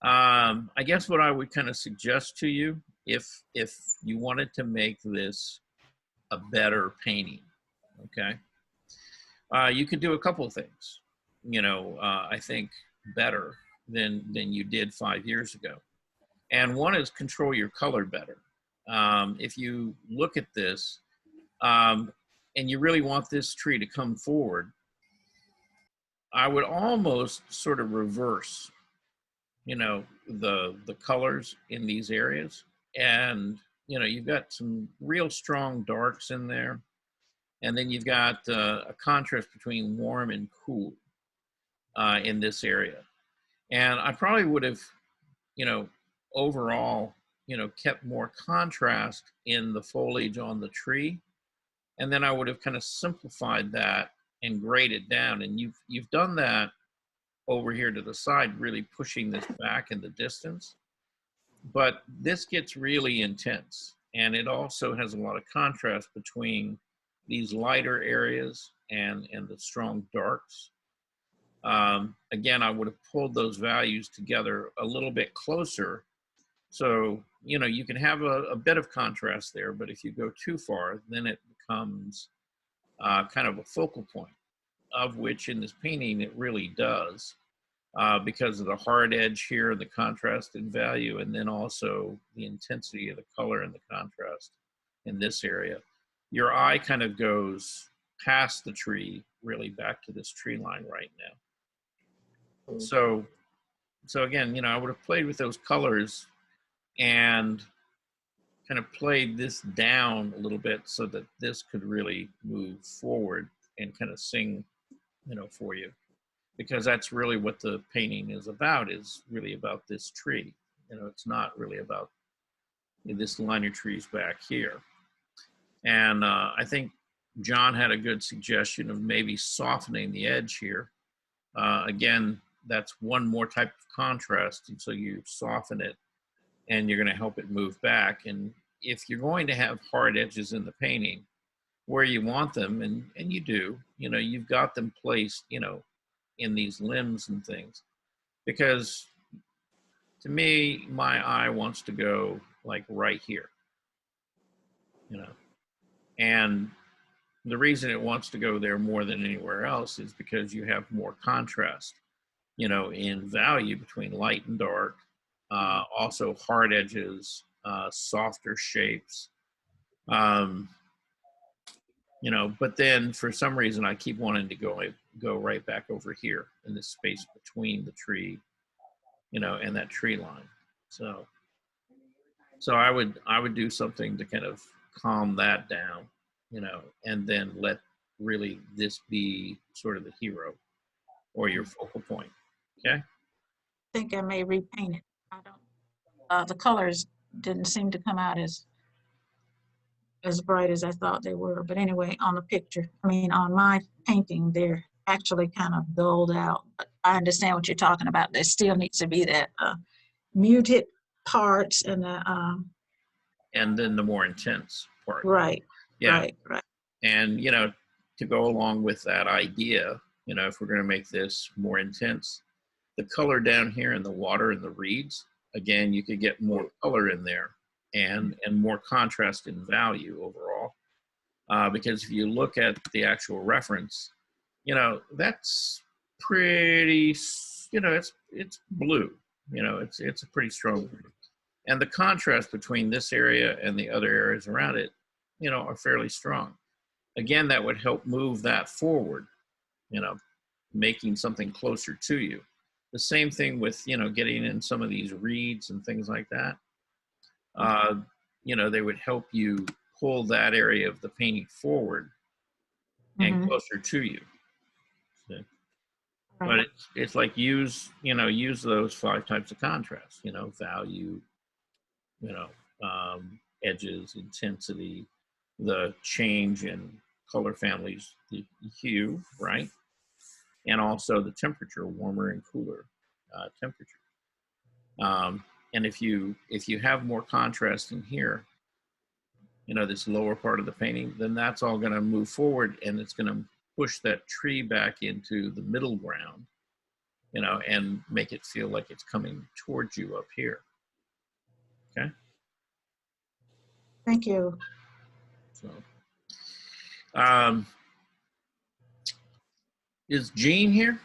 I guess what I would kind of suggest to you, if you wanted to make this a better painting, okay, you could do a couple of things. You know, I think better than you did 5 years ago, and one is control your color better. If you look at this, and you really want this tree to come forward, I would almost sort of reverse, you know, the colors in these areas. And, you know, you've got some real strong darks in there. And then you've got a contrast between warm and cool in this area. And I probably would have, you know, overall, you know, kept more contrast in the foliage on the tree. And then I would have kind of simplified that and graded down. And you've done that over here to the side, really pushing this back in the distance. But this gets really intense. And it also has a lot of contrast between these lighter areas and the strong darks. Again, I would have pulled those values together a little bit closer. So, you know, you can have a bit of contrast there, but if you go too far, then it becomes kind of a focal point, of which in this painting it really does, because of the hard edge here, the contrast in value, and then also the intensity of the color and the contrast in this area. Your eye kind of goes past the tree, really back to this tree line right now. So again, you know, I would have played with those colors and kind of played this down a little bit so that this could really move forward and kind of sing, you know, for you, because that's really what the painting is really about this tree. You know, it's not really about this line of trees back here. And I think John had a good suggestion of maybe softening the edge here. Again, that's one more type of contrast, and so you soften it and you're going to help it move back. And if you're going to have hard edges in the painting where you want them, and you do, you know, you've got them placed, you know, in these limbs and things, because to me, my eye wants to go like right here, you know, and the reason it wants to go there more than anywhere else is because you have more contrast, you know, in value between light and dark, also hard edges, softer shapes, you know, but then for some reason I keep wanting to go right back over here in this space between the tree, you know, and that tree line. So I would do something to kind of calm that down, you know, and then let really this be sort of the hero or your focal point. Okay. I think I may repaint it. I don't, the colors didn't seem to come out as bright as I thought they were. But anyway, on the picture, I mean, on my painting, they're actually kind of dulled out. But I understand what you're talking about. There still needs to be that muted parts and And then the more intense part. right, Yeah. right. And, you know, to go along with that idea, you know, if we're going to make this more intense, the color down here in the water and the reeds, again, you could get more color in there and more contrast in value overall. Because if you look at the actual reference, you know, that's pretty, you know, it's blue, you know, it's a pretty strong blue. And the contrast between this area and the other areas around it, you know, are fairly strong. Again, that would help move that forward, you know, making something closer to you. The same thing with, you know, getting in some of these reeds and things like that. You know, they would help you pull that area of the painting forward and closer to you. So, but it's like use those 5 types of contrast, you know, value, you know, edges, intensity, the change in color families, the hue, right? And also the temperature, warmer and cooler temperature. And if you have more contrast in here, you know, this lower part of the painting, then that's all going to move forward and it's going to push that tree back into the middle ground, you know, and make it feel like it's coming towards you up here. Okay. Thank you. So, is Jean here?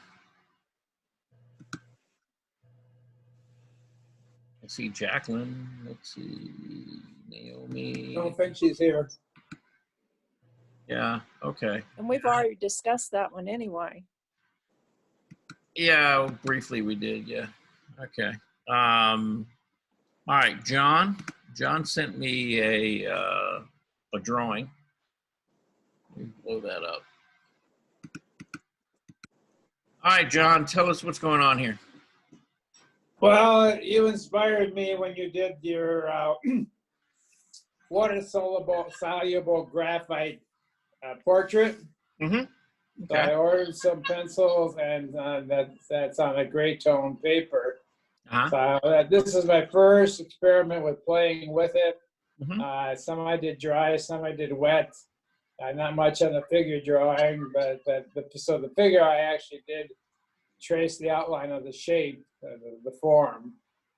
I see Jacqueline. Let's see, Naomi. I don't think she's here. Yeah. Okay. And we've already discussed that one anyway. Yeah, briefly we did. Yeah. Okay. All right, John. John sent me a drawing. Let me blow that up. All right, John, tell us what's going on here. Well, you inspired me when you did your water-soluble graphite portrait. Mm-hmm. So I ordered some pencils, and that's on a gray tone paper. Uh-huh. So this is my first experiment with playing with it. Mm-hmm. Some I did dry, some I did wet. Not much on the figure drawing, but so the figure I actually did trace the outline of the shape, the form,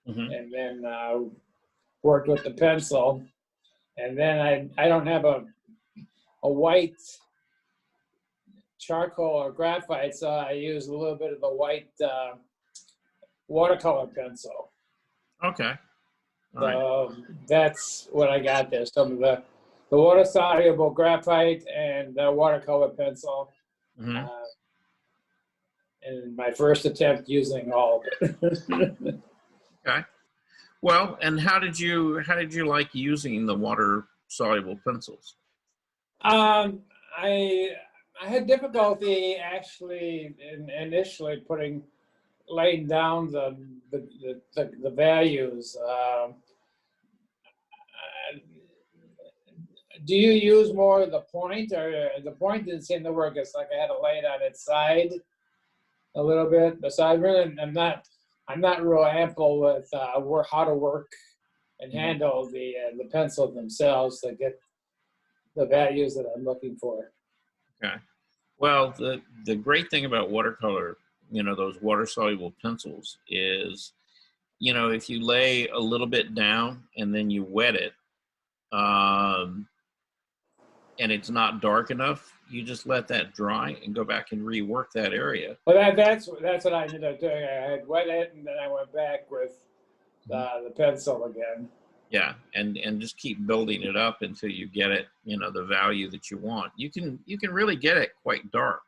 and then worked with the pencil. And then I don't have a white charcoal or graphite, so I use a little bit of the white watercolor pencil. Okay. So that's what I got there. Some of the water-soluble graphite and the watercolor pencil. in my first attempt using all of it. Okay. Well, and how did you like using the water soluble pencils? I had difficulty actually initially laying down the values. Do you use more of the point, or the point didn't seem to work? It's like I had to lay it on its side a little bit. So I'm not real ample with how to work and handle the pencil themselves to get the values that I'm looking for. Okay. Well, the great thing about watercolor, those water soluble pencils is, if you lay a little bit down and then you wet it, and it's not dark enough, you just let that dry and go back and rework that area. Well, that's what I ended up doing. I had wet it, and then I went back with the pencil again. Yeah, and just keep building it up until you get it, the value that you want. You can really get it quite dark.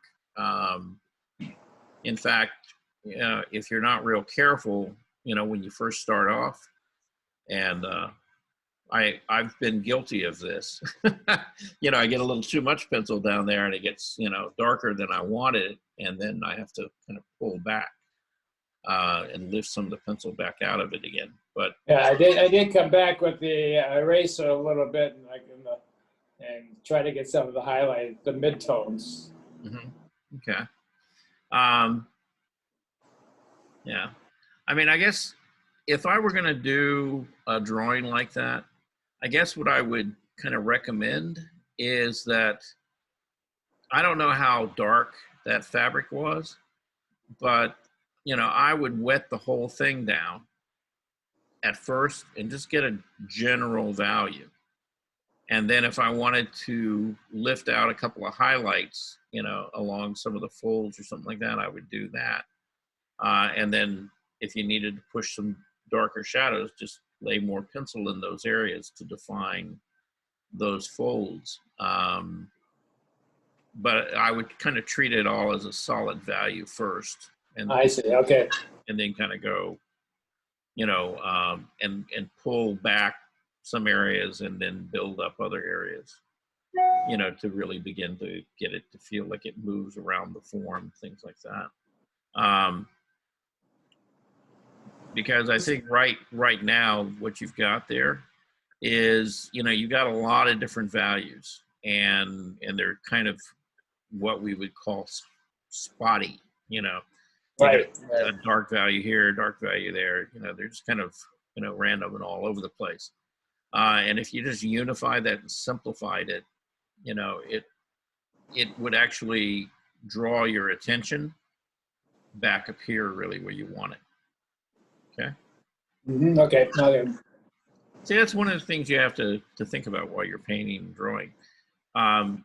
In fact, if you're not real careful, when you first start off, and I've been guilty of this. I get a little too much pencil down there, and it gets darker than I wanted, and then I have to kind of pull back and lift some of the pencil back out of it again. But yeah, I did come back with the eraser a little bit, and try to get some of the highlight, the midtones. Mm-hmm. Okay. Yeah. I mean, I guess if I were going to do a drawing like that, I guess what I would kind of recommend is that, I don't know how dark that fabric was, but, I would wet the whole thing down at first and just get a general value. And then if I wanted to lift out a couple of highlights, along some of the folds or something like that, I would do that. And then if you needed to push some darker shadows, just lay more pencil in those areas to define those folds. But I would kind of treat it all as a solid value first. And I see. Okay. And then kind of go, and pull back some areas and then build up other areas, to really begin to get it to feel like it moves around the form, things like that. Because I think right now what you've got there is, you've got a lot of different values, and they're kind of what we would call spotty, Right. A dark value here, dark value there, they're just kind of, random and all over the place. And if you just unified that and simplified it, it would actually draw your attention back up here really where you want it. Okay. Mm-hmm. Okay. Okay. See, that's one of the things you have to think about while you're painting and drawing.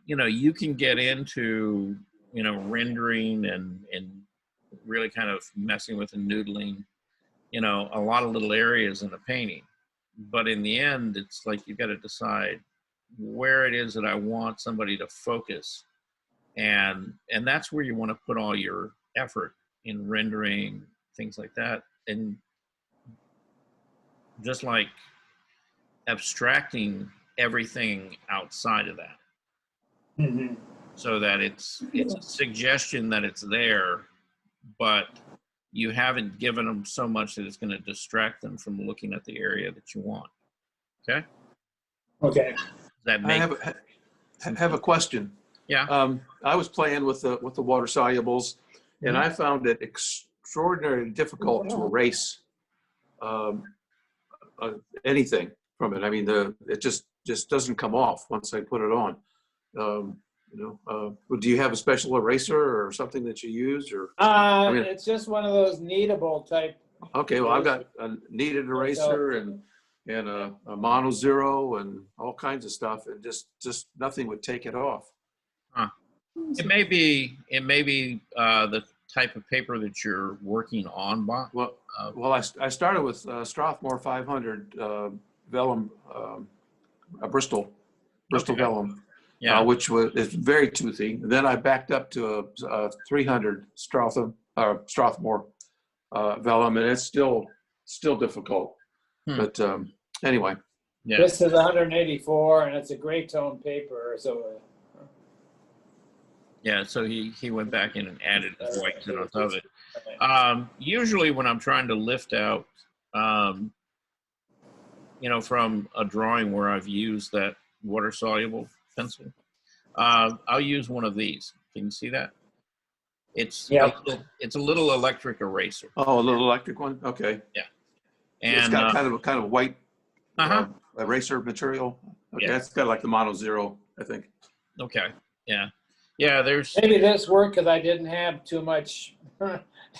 You can get into, rendering and really kind of messing with and noodling, a lot of little areas in a painting. But in the end, it's like you've got to decide where it is that I want somebody to focus. And that's where you want to put all your effort in rendering, things like that. And just like abstracting everything outside of that. Mm-hmm. So that it's a suggestion that it's there, but you haven't given them so much that it's going to distract them from looking at the area that you want. Okay? Okay. Does that I make have a question. Yeah. I was playing with the water solubles, and I found it extraordinarily difficult to erase anything from it. I mean, it just doesn't come off once I put it on. Do you have a special eraser or something that you use, or? It's just one of those kneadable type. Okay, well, I've got a kneaded eraser and a mono zero and all kinds of stuff, and just nothing would take it off. Huh. It may be the type of paper that you're working on, Bob. Well, I started with Strathmore 500 vellum, Bristol Okay. vellum, Yeah. which is very toothy. Then I backed up to a 300 Stratham, Strathmore vellum, and it's still difficult. Hmm. But anyway, Yeah. This is 184 and it's a gray tone paper, so Yeah. So he went back in and added his whites in on top of it. uh, Usually when I'm trying to lift out, from a drawing where I've used that water soluble pencil, I'll use one of these. Can you see that? It's Yeah. it's a little electric eraser. oh, a little electric one. Okay, it's And got kind of white uh-huh. eraser material. Okay, Yeah. it's got like the Mono Zero, I think. Okay. Yeah. Yeah. There's maybe this worked because I didn't have too much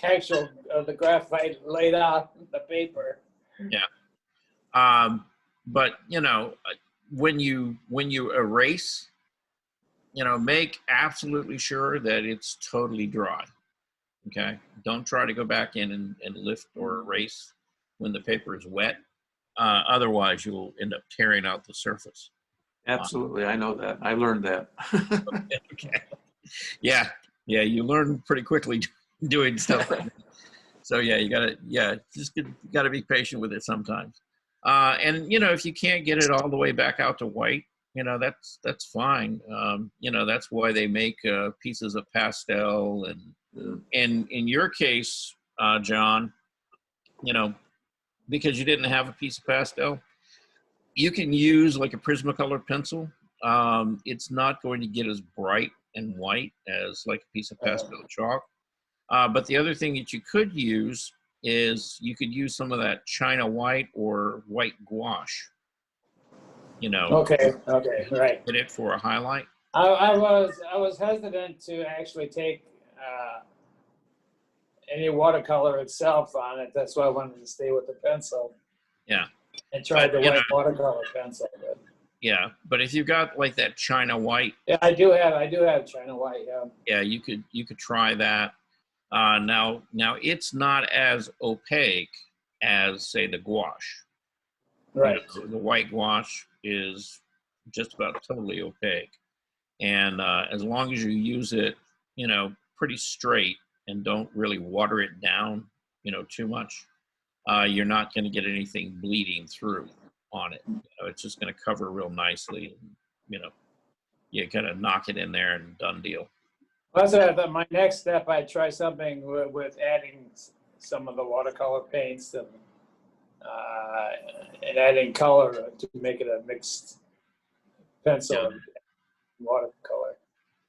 actual of the graphite laid out on the paper. but when you erase, make absolutely sure that it's totally dry. Okay. Don't try to go back in and lift or erase when the paper is wet. Otherwise, you'll end up tearing out the surface. Absolutely, I know that. I learned that. Okay. Yeah. You learn pretty quickly doing stuff like that. So yeah, you gotta be patient with it sometimes. And if you can't get it all the way back out to white, that's fine. That's why they make pieces of pastel, and in your case, John, because you didn't have a piece of pastel, you can use like a Prismacolor pencil. It's not going to get as bright and white as like a piece of pastel chalk. But the other thing that you could use is you could use some of that China white or white gouache. Okay, right. Get it for a highlight. I was hesitant to actually take any watercolor itself on it. That's why I wanted to stay with the pencil. Yeah. And try But, the white watercolor pencil. But, yeah, but if you've got like that China white, yeah, I do have China white. Yeah. yeah, you could try that. Now it's not as opaque as say the gouache. Right. The white gouache is just about totally opaque, and as long as you use it, pretty straight and don't really water it down, too much, you're not going to get anything bleeding through on it. It's just going to cover real nicely. You kind of knock it in there and done deal. Well, that's what I thought. My next step, I'd try something with adding some of the watercolor paints and adding color to make it a mixed pencil and watercolor.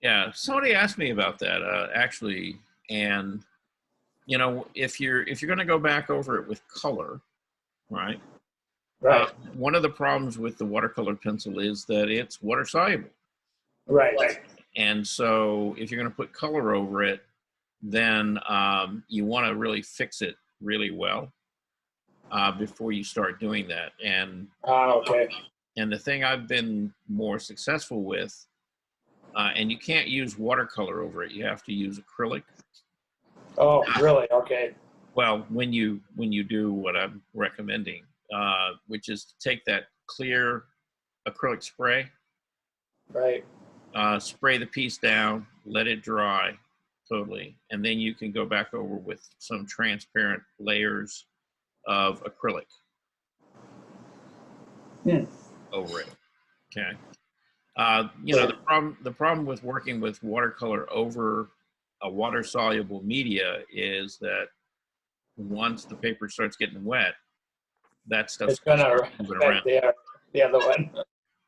Yeah, somebody asked me about that actually, and if you're going to go back over it with color, right? Right. One of the problems with the watercolor pencil is that it's water soluble. Right. And so if you're going to put color over it, then you want to really fix it really well before you start doing that. And Okay. and the thing I've been more successful with, and you can't use watercolor over it. You have to use acrylic. Oh, really? Okay. Well, when you do what I'm recommending, which is to take that clear acrylic spray, Right. spray the piece down, let it dry totally, and then you can go back over with some transparent layers of acrylic over it. Okay. The problem with working with watercolor over a water soluble media is that once the paper starts getting wet, that stuff's It's gonna moving affect around. the other one.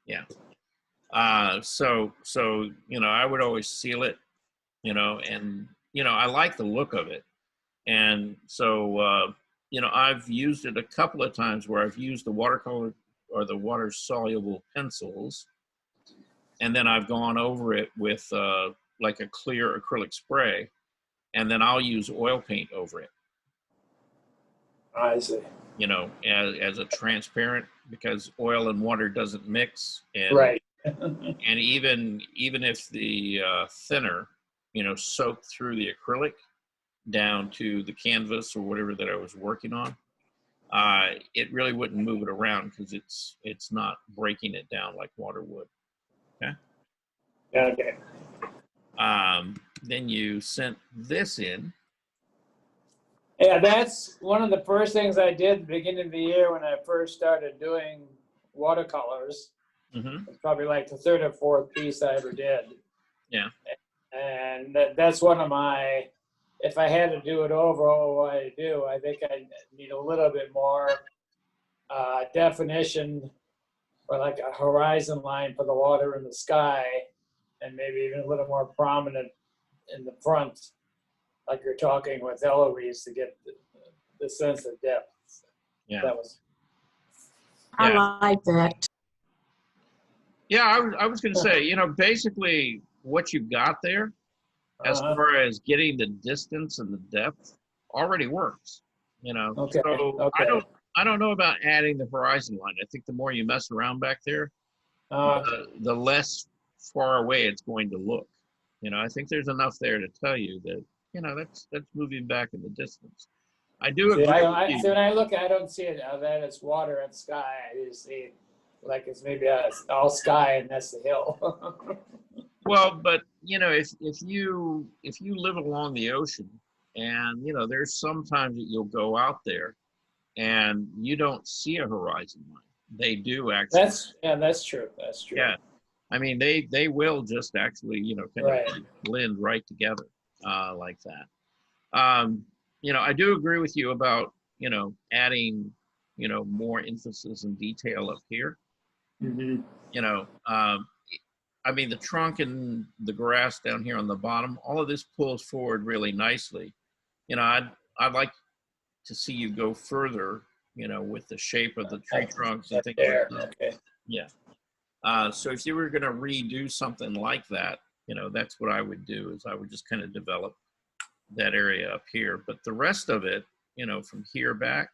Yeah. So I would always seal it, and I like the look of it, and so I've used it a couple of times where I've used the watercolor or the water soluble pencils, and then I've gone over it with like a clear acrylic spray, and then I'll use oil paint over it. I see. As a transparent, because oil and water doesn't mix, and Right. and even if the thinner, soaked through the acrylic down to the canvas or whatever that I was working on, it really wouldn't move it around because it's not breaking it down like water would. Okay. Then you sent this in, Yeah, that's one of the first things I did at the beginning of the year when I first started doing watercolors. Hmm. It's probably like the third or fourth piece I ever did. Yeah. And that's one of my, if I had to do it over, what would I do? I think I need a little bit more definition, or like a horizon line for the water and the sky, and maybe even a little more prominent in the front, like you're talking with Eloise, to get the sense of depth. Yeah. That was, I Yeah. like that. Yeah, I was going to say, basically what you've got there, as Uh-huh. far as getting the distance and the depth, already works. Okay, So okay. I don't know about adding the horizon line. I think the more you mess around back there, the less far away it's going to look. I think there's enough there to tell you that that's moving back in the distance. I do See, agree with so when you. I look, I don't see it that it's water and sky. I just see it like it's maybe all sky and that's the hill. Well, but if you live along the ocean, and there's sometimes that you'll go out there and you don't see a horizon line. They do actually. That's true. That's true. Yeah. I mean, they will just actually, kind Right. of blend right together like that. I do agree with you about, adding, more emphasis and detail up here. Mhm. I mean, the trunk and the grass down here on the bottom, all of this pulls forward really nicely. I'd like to see you go further, with the shape of the tree trunks and things There. like that. Okay. Yeah. So if you were going to redo something like that, that's what I would do, is I would just kind of develop that area up here. But the rest of it, from here back,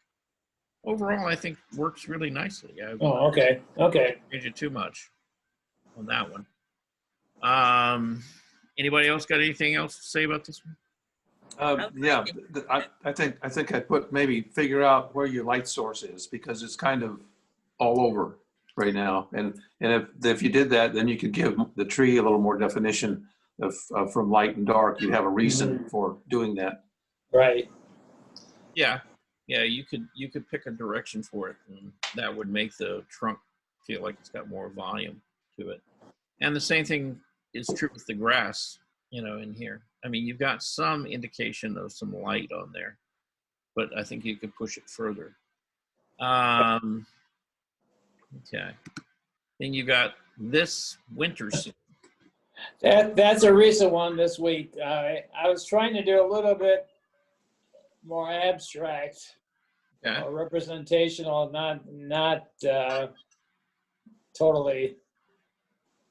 overall, I think works really nicely. I Oh, okay. Okay. wouldn't change it too much on that one. Anybody else got anything else to say about this one? Yeah, I think I'd put, maybe figure out where your light source is, because it's kind of all over right now. And if you did that, then you could give the tree a little more definition of from light and dark. You'd have a reason for doing that. Right. Yeah, you could pick a direction for it, and that would make the trunk feel like it's got more volume to it. And the same thing is true with the grass, in here. I mean, you've got some indication of some light on there, but I think you could push it further. Okay. Then you got this winter scene. That's a recent one this week. I was trying to do a little bit more abstract, Okay. or representational, not totally.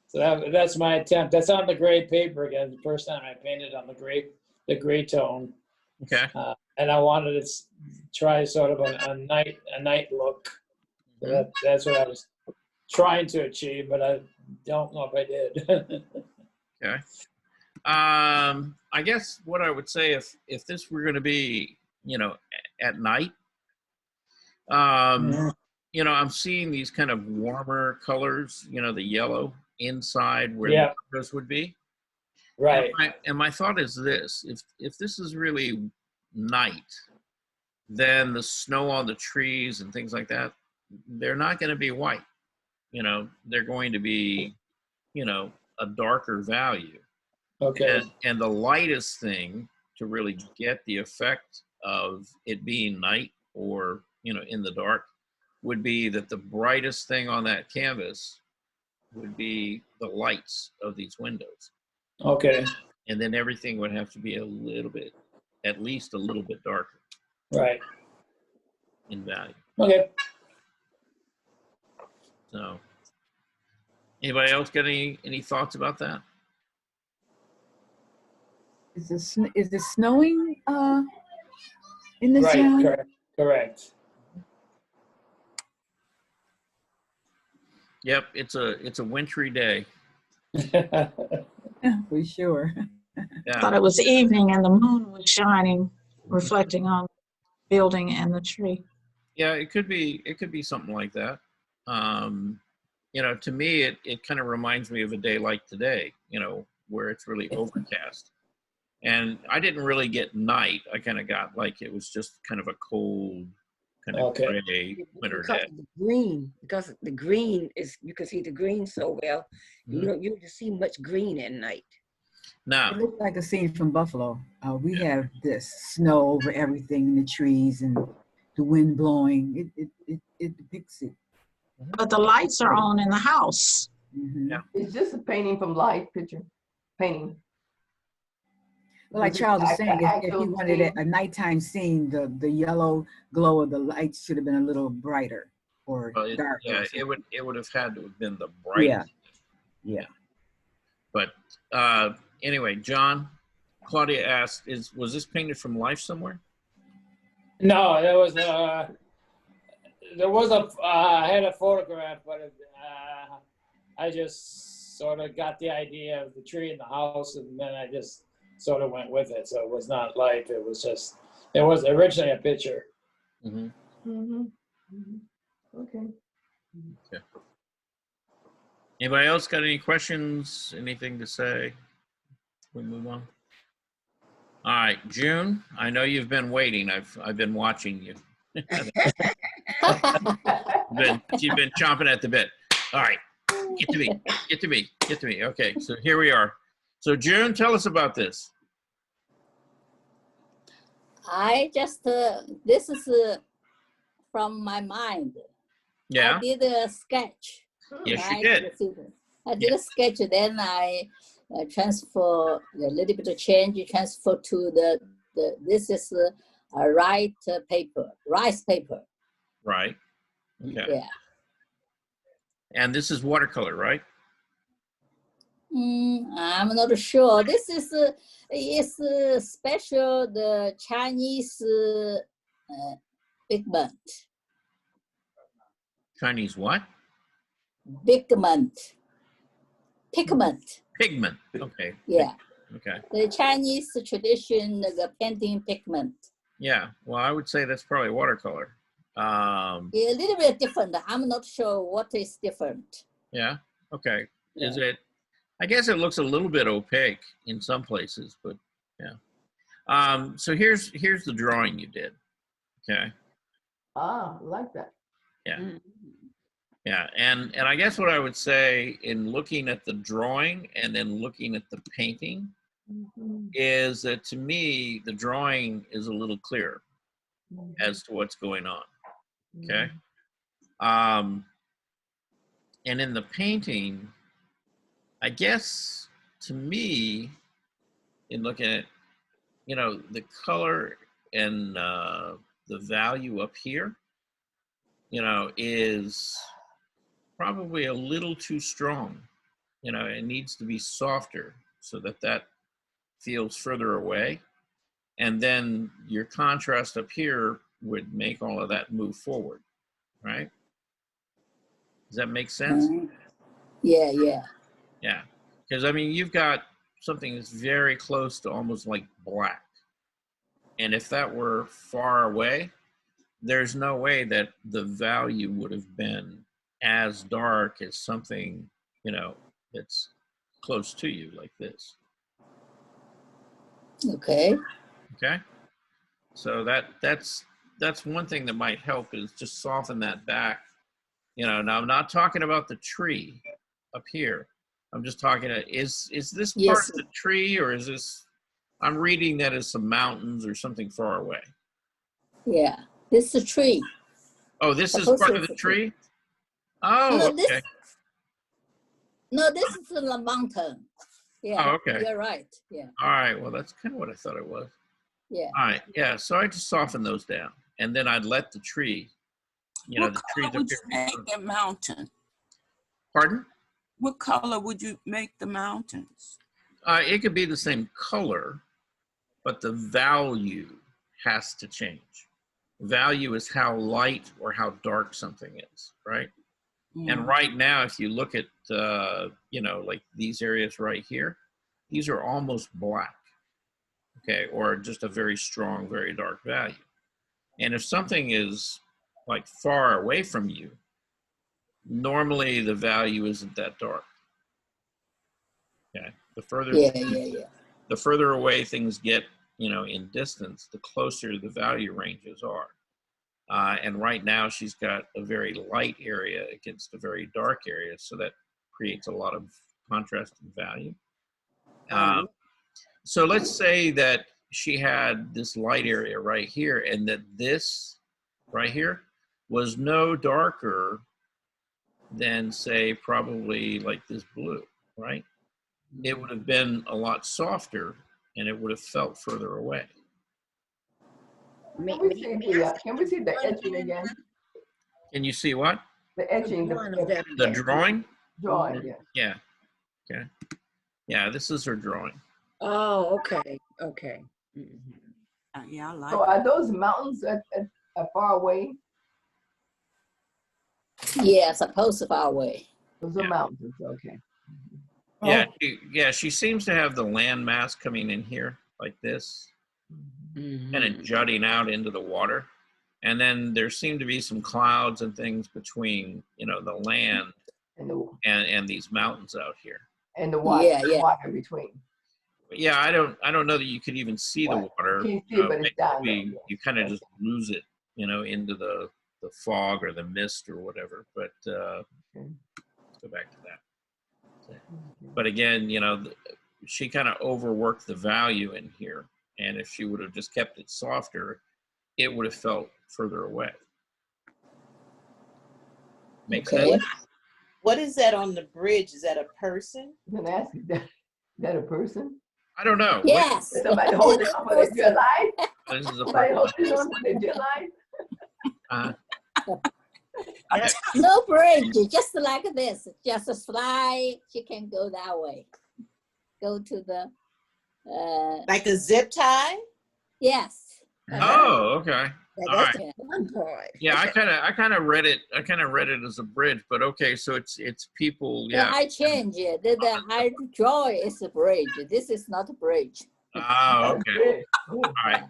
So that's my attempt. That's on the gray paper again. The first time I painted on the gray tone, Okay. and I wanted to try sort of a night look. So that's what I was trying to achieve, but I don't know if I did. Okay. I guess what I would say, if this were going to be, at night, I'm seeing these kind of warmer colors, the yellow inside where Yeah. the windows would be. Right. And my thought is this: if this is really night, then the snow on the trees and things like that, they're not going to be white. They're going to be, a darker value. Okay. And the lightest thing to really get the effect of it being night, or, in the dark, would be that the brightest thing on that canvas would be the lights of these windows. Okay. And then everything would have to be a little bit, at least a little bit darker Right. in value. Okay. So, anybody else got any thoughts about that? Is it snowing in this Right. town? Correct. Yep, it's a wintry day. For sure. Yeah. Thought it was evening and the moon was shining, reflecting on the building and the tree. Yeah, it could be something like that. To me, it kind of reminds me of a day like today, where it's really overcast. And I didn't really get night. I kind of got like it was just kind of a cold, kind of Okay. gray winter Because day. of the green, because the green is, you can see the green so well. You Mhm. don't usually see much green at night. Now, It looks like a scene from Buffalo. We have this snow over everything, and the trees, and the wind blowing. It depicts it. But the lights are on in the house. Mhm. Yeah. It's just a painting from life picture, painting. Well, like Is it Charles was the saying, if actual you wanted scene? a nighttime scene, the yellow glow of the lights should have been a little brighter or well, darker. yeah, or it would have had to have been the Yeah. brightest. Yeah. But anyway, John, Claudia asked, was this painted from life somewhere? No, there was I had a photograph, but I just sort of got the idea of the tree in the house, and then I just sort of went with it. So it was not life. It was originally a picture. Mm-hmm. Mhm. Mhm. Okay. Anybody else got any questions? Anything to say? We move on. All right, June. I know you've been waiting. I've been watching you. She's been chomping at the bit. All right, get to me. Get to me. Get to me. Okay, so here we are. So June, tell us about this. I just, this is from my mind. Yeah. I did a sketch. Yes, you right? did. I did a sketch, then I transfer a little bit of change, transfer to this is a rice paper. Right. Okay. Yeah. And this is watercolor, right? I'm not sure. This is special, the Chinese pigment. Chinese what? Pigment. Pigment. Okay. Yeah. Okay. The Chinese tradition, the painting pigment. Yeah. Well, I would say that's probably watercolor. Yeah, a little bit different. I'm not sure what is different. Yeah. Okay. Is Yeah. it? I guess it looks a little bit opaque in some places, but yeah. So here's the drawing you did. Okay. Ah, I like that. Yeah. Yeah. And I guess what I would say in looking at the drawing and then looking at the painting Mhm. is that to me the drawing is a little clearer Mhm. as to what's going on. Okay. Mhm. And in the painting, I guess to me, in looking at, the color and the value up here, is probably a little too strong. It needs to be softer so that feels further away. And then your contrast up here would make all of that move forward, right? Does that make sense? Yeah. Yeah. Because, you've got something that's very close to almost like black. And if that were far away, there's no way that the value would have been as dark as something, that's close to you like this. Okay. Okay. So that's one thing that might help is just soften that back. Now I'm not talking about the tree up here. I'm just talking is this part Yes. of the tree, or is this, I'm reading that as some mountains or something far away. Yeah. This is a tree. Oh, this is Suppose part of it's the a tree. tree? Oh, No, okay. this is the mountain. Yeah. Oh, okay. You're right. Yeah. All right. Well, that's kind of what I thought it was. Yeah. All right. Yeah. So I just soften those down, and then I'd let the tree, What the color trees up would you here. make the mountain? Pardon? What color would you make the mountains? It could be the same color, but the value has to change. Value is how light or how dark something is, right? And right now, if you look at, like these areas right here, these are almost black, okay, or just a very strong, very dark value. And if something is like far away from you, normally the value isn't that dark. Okay, the further Yeah. the further away things get, in distance, the closer the value ranges are. And right now she's got a very light area against a very dark area, so that creates a lot of contrast and value. So let's say that she had this light area right here, and that this right here was no darker than, say, probably like this blue, right? It would have been a lot softer, and it would have felt further away. Can we see the etching again? Can you see what? The etching, The drawing? drawing, yeah. Yeah. Okay. Yeah, this is her drawing. Oh, okay, okay. Mhm. Yeah, I like So are those mountains at far away? Yeah, supposed to far away. Those are Yeah. mountains, okay. Yeah, she seems to have the land mass coming in here like this, and it jutting out into the water. And then there seem to be some clouds and things between, the land and these mountains out here. And the water, Yeah, yeah. water between. But yeah, I don't know that you could even see the Right. water. You can't see it, but it's down there, Basically, yeah. you kind of just lose it, into the fog or the mist or whatever. But let's go back to that. But again, she kind of overworked the value in here. And if she would have just kept it softer, it would have felt further away. Make Okay. sense? What is that on the bridge? Is that a person? You can ask, is that a person? I don't know. Yes. Somebody holding on for their dear life? This is a Somebody person. holding on for their dear life? No bridge, just like this. Just a slide. She can go that way. Go to the, Like a zip tie? yes. Oh, okay. All That's right. the fun part. Yeah, I kind of read it. I kind of read it as a bridge, but okay. So it's people. Yeah, Yeah. I change it. I draw it as a bridge. This is not a bridge. Oh, okay. Good. Cool. All right.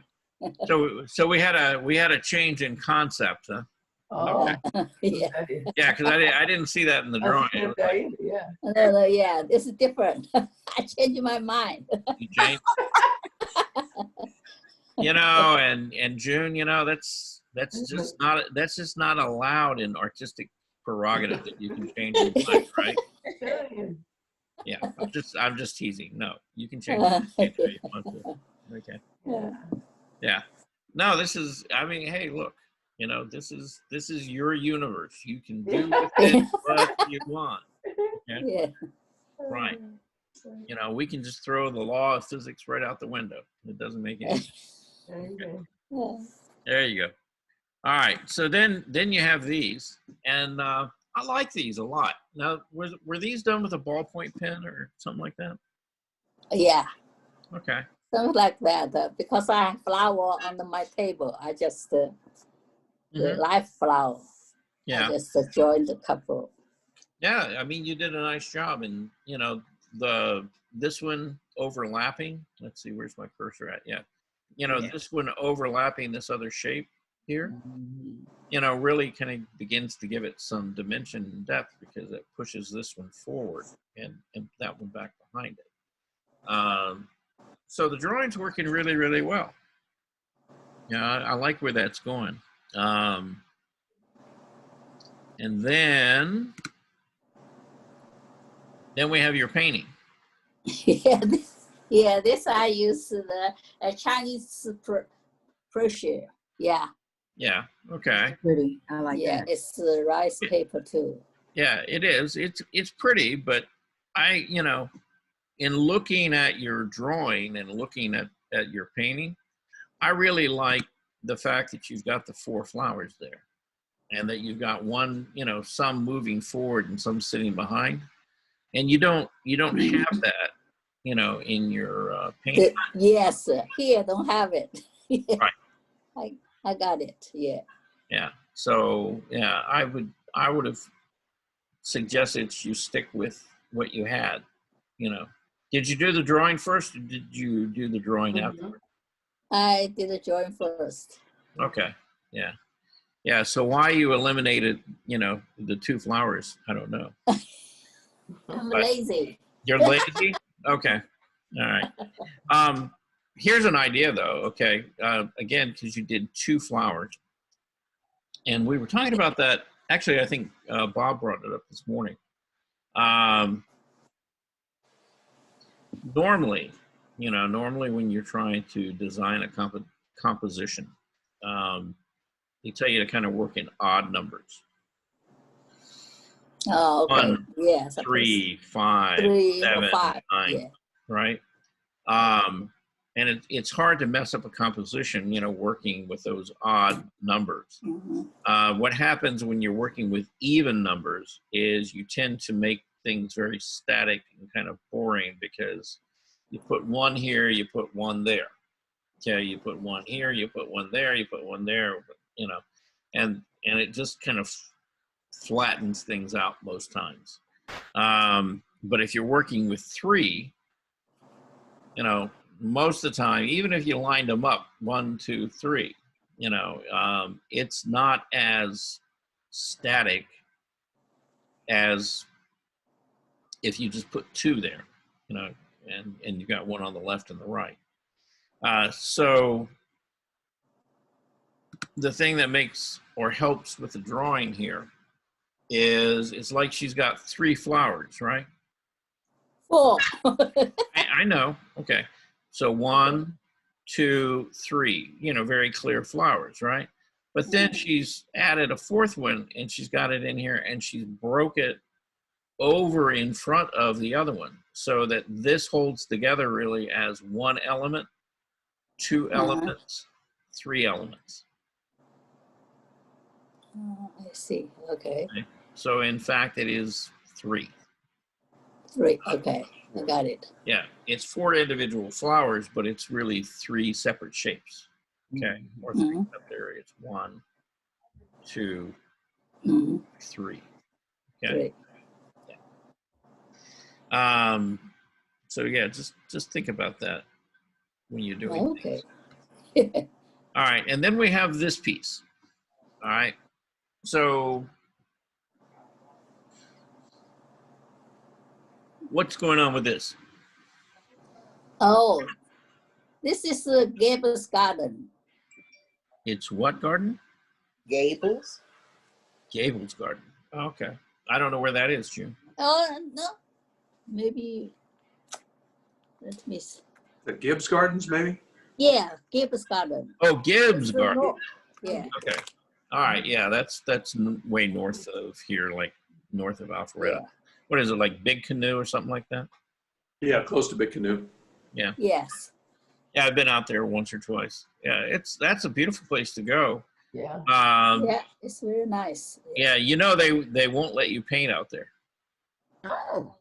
So we had a change in concept, huh? Oh, Yeah. that is- Yeah, because I didn't see that in the drawing. It was like, Yeah. No, yeah, this is different. I changed my mind. you changed. And June, that's just not allowed in artistic prerogative that you can change your mind, right? Yeah, I'm just teasing. No, you can change it any way you want to. Okay. Yeah. Yeah. No, hey, look, this is your universe. You can do with it what you want. Yeah. Right. We can just throw the law of physics right out the window. It doesn't make any sense. Yeah. There you go. All right. So then you have these, and I like these a lot. Now, were these done with a ballpoint pen or something like that? Yeah. Okay. Something like that. Because I have flower on my table. I just the live flower. Yeah. I just joined a couple. Yeah. I mean, you did a nice job, and this one overlapping. Let's see, where's my cursor at? Yeah. This one overlapping this other shape here, really kind of begins to give it some dimension and depth because it pushes this one forward and that one back behind it. So the drawing's working really, really well. Yeah, I like where that's going. And then we have your painting. This I use the Chinese pressure. Yeah. Yeah. Okay. Pretty. I like Yeah, that. it's rice paper too. Yeah, it is. It's pretty, but in looking at your drawing and looking at your painting, I really like the fact that you've got the 4 flowers there, and that you've got one, some moving forward and some sitting behind, and you don't have that, in your painting. Yes, here don't have it. Right. I got it. Yeah. Yeah. So yeah, I would have suggested you stick with what you had. Did you do the drawing first, or did you do the drawing afterward? I did the drawing first. Okay. Yeah. Yeah. So why you eliminated, the 2 flowers, I don't know. I'm But- lazy. You're lazy? Okay. All right. Here's an idea, though. Okay. Again, because you did 2 flowers, and we were talking about that. Actually, I think Bob brought it up this morning. Normally, when you're trying to design a composition, they tell you to kind of work in odd numbers. Oh, okay. 1, Yes. 3, 5, 3 or 7, 5. 9, Yeah. right? And it's hard to mess up a composition, working with those odd numbers. Mhm. What happens when you're working with even numbers is you tend to make things very static and kind of boring, because you put 1 here, you put 1 there. Okay, you put 1 here, you put 1 there, you put 1 there, and it just kind of flattens things out most times. But if you're working with 3, most of the time, even if you lined them up 1, 2, 3, it's not as static as if you just put 2 there, and you've got 1 on the left and the right. So the thing that makes or helps with the drawing here is it's like she's got 3 flowers, right? 4. I know. Okay. So 1, 2, 3, very clear flowers, right? But then she's added a 4th one, and she's got it in here, and she's broke it over in front of the other one, so that this holds together really as 1 element, 2 elements, 3 elements. I see. Okay. So in fact, it is 3. 3. Okay. I got it. Yeah, it's 4 individual flowers, but it's really 3 separate shapes. Okay, or 3 up there. It's 1, 2, 3. Okay. 3. So yeah, just think about that when you're doing. Okay. All right, and then we have this piece. All right, so what's going on with this? Oh, this is Gables Garden. It's what garden? Gables? Gables Garden. Okay, I don't know where that is, June. Oh, no. Maybe, let me see. The Gibbs Gardens, maybe? Yeah, Gables Garden. Oh, Gibbs Garden. No. Yeah. Okay. All right. Yeah, that's way north of here, like north of Alpharetta. Yeah. What is it, like Big Canoe or something like that? Yeah, close to Big Canoe. Yeah. Yes. Yeah, I've been out there once or twice. Yeah, that's a beautiful place to go. Yeah. Yeah, it's very nice. Yeah, they won't let you paint out there. Oh.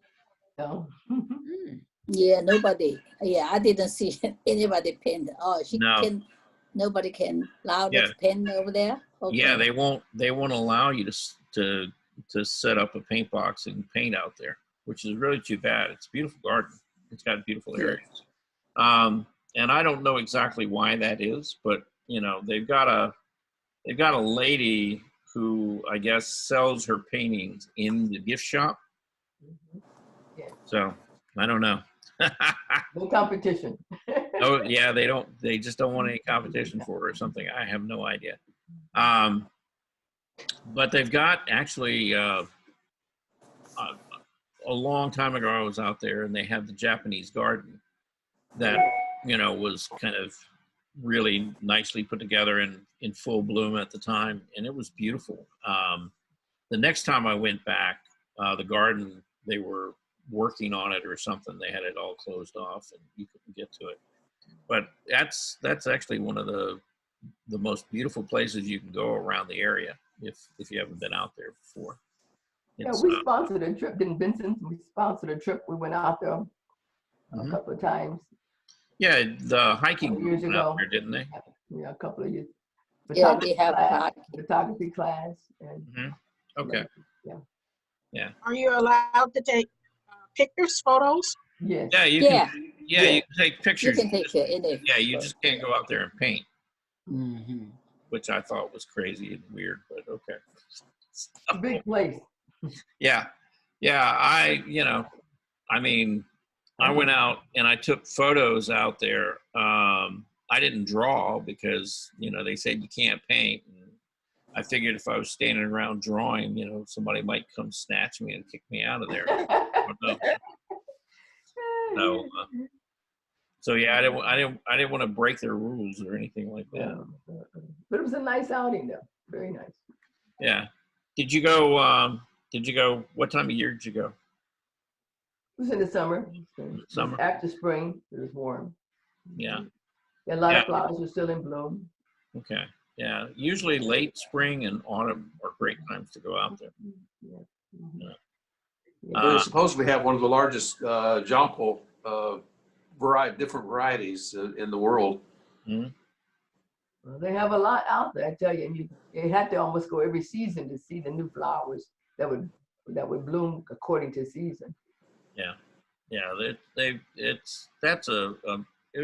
No. Yeah, nobody. Yeah, I didn't see anybody paint. Oh, No. Nobody can allow Yeah. to paint over there. Okay. Yeah, they won't allow you to set up a paint box and paint out there, which is really too bad. It's a beautiful garden. It's got beautiful areas. And I don't know exactly why that is, but they've got a lady who I guess sells her paintings in the gift shop. Yeah. So I don't know. No competition. Oh yeah, they just don't want any competition for it or something. I have no idea. But they've got actually a long time ago I was out there, and they had the Japanese garden that was kind of really nicely put together and in full bloom at the time, and it was beautiful. The next time I went back, the garden, they were working on it or something. They had it all closed off and you couldn't get to it. But that's actually one of the most beautiful places you can go around the area if you haven't been out there before. Yeah, It's, we sponsored a trip in Vincent. We sponsored a trip. We went out there a Mhm. couple of times. yeah, the hiking group Years went out ago. there, didn't they? Yeah, a couple of years. Yeah, they have Photography class. And Mhm. Okay. Are you allowed to take pictures, photos? yes. Yeah, you Yeah. can. Yeah, you can take You pictures. can take any. Yeah, you just can't go out there and paint, Mhm. which I thought was crazy and weird, but okay. It's a big place. Yeah. Yeah, I mean, I went out and I took photos out there. I didn't draw because, you know, they said you can't paint. And I figured if I was standing around drawing, you know, somebody might come snatch me and kick me out of there. So, so yeah, I didn't want to break their rules or anything like that. But it was a nice outing though, very nice. Yeah. Did you go, what time of year did you go? It was in the summer. Summer. After spring, it was warm. Yeah. A lot Yeah. of flowers were still in bloom. Okay. Yeah. Usually late spring and autumn are great times to go out there. Yeah. They supposedly have one of the largest jonquil different varieties in the world. Mhm. Well, they have a lot out there, I tell you. And you had to almost go every season to see the new flowers that would bloom according to season. Yeah. Yeah. It's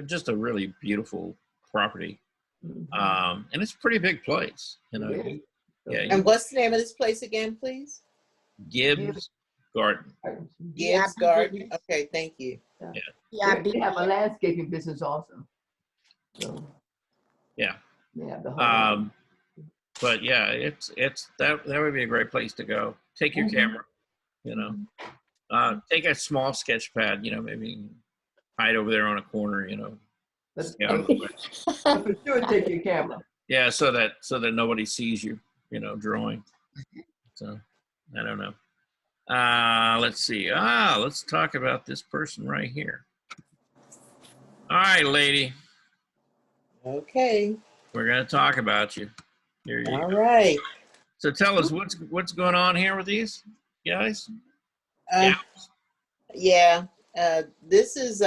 just a really beautiful property. And it's a pretty big place, you know. It is. Yeah. And what's the name of this place again, please? Gibbs Garden. Gibbs Garden. Okay, thank you. They have a landscaping business also. So Yeah. they have the whole. But yeah, it's that would be a great place to go. Take your camera, you know. Take a small sketch pad, you know, maybe hide over there on a corner, you know. But Yeah. for sure, take your camera. Yeah, so that nobody sees you, you know, drawing. So I don't know. Let's see. Let's talk about this person right here. All right, lady. Okay. We're gonna talk about you. Here you All go. right. So tell us what's going on here with these guys? Yeah. This is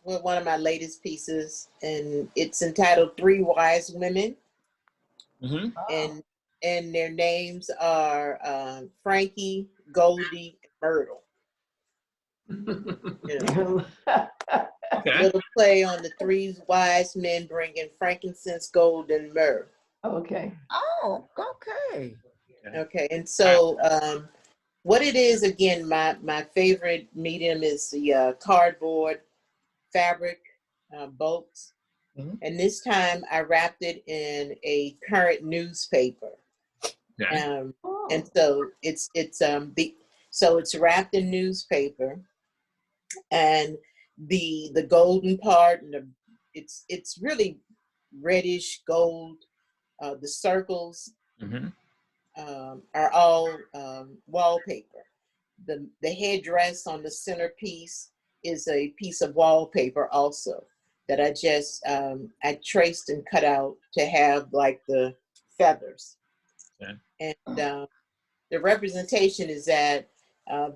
one of my latest pieces, and it's entitled Three Wise Women. Mm-hmm. And their names are Frankie, Goldie, and Myrtle. You know, Okay. little play on the three wise men bringing frankincense, gold, and myrrh. Okay. Oh, okay. Okay, and so what it is, again, my favorite medium is the cardboard fabric bolts. Mhm. And this time I wrapped it in a current newspaper. Okay. And so it's wrapped in newspaper, and the golden part, and it's really reddish gold. The circles Mm-hmm. are all wallpaper. The headdress on the centerpiece is a piece of wallpaper also that I just I traced and cut out to have like the feathers. Okay. And the representation is that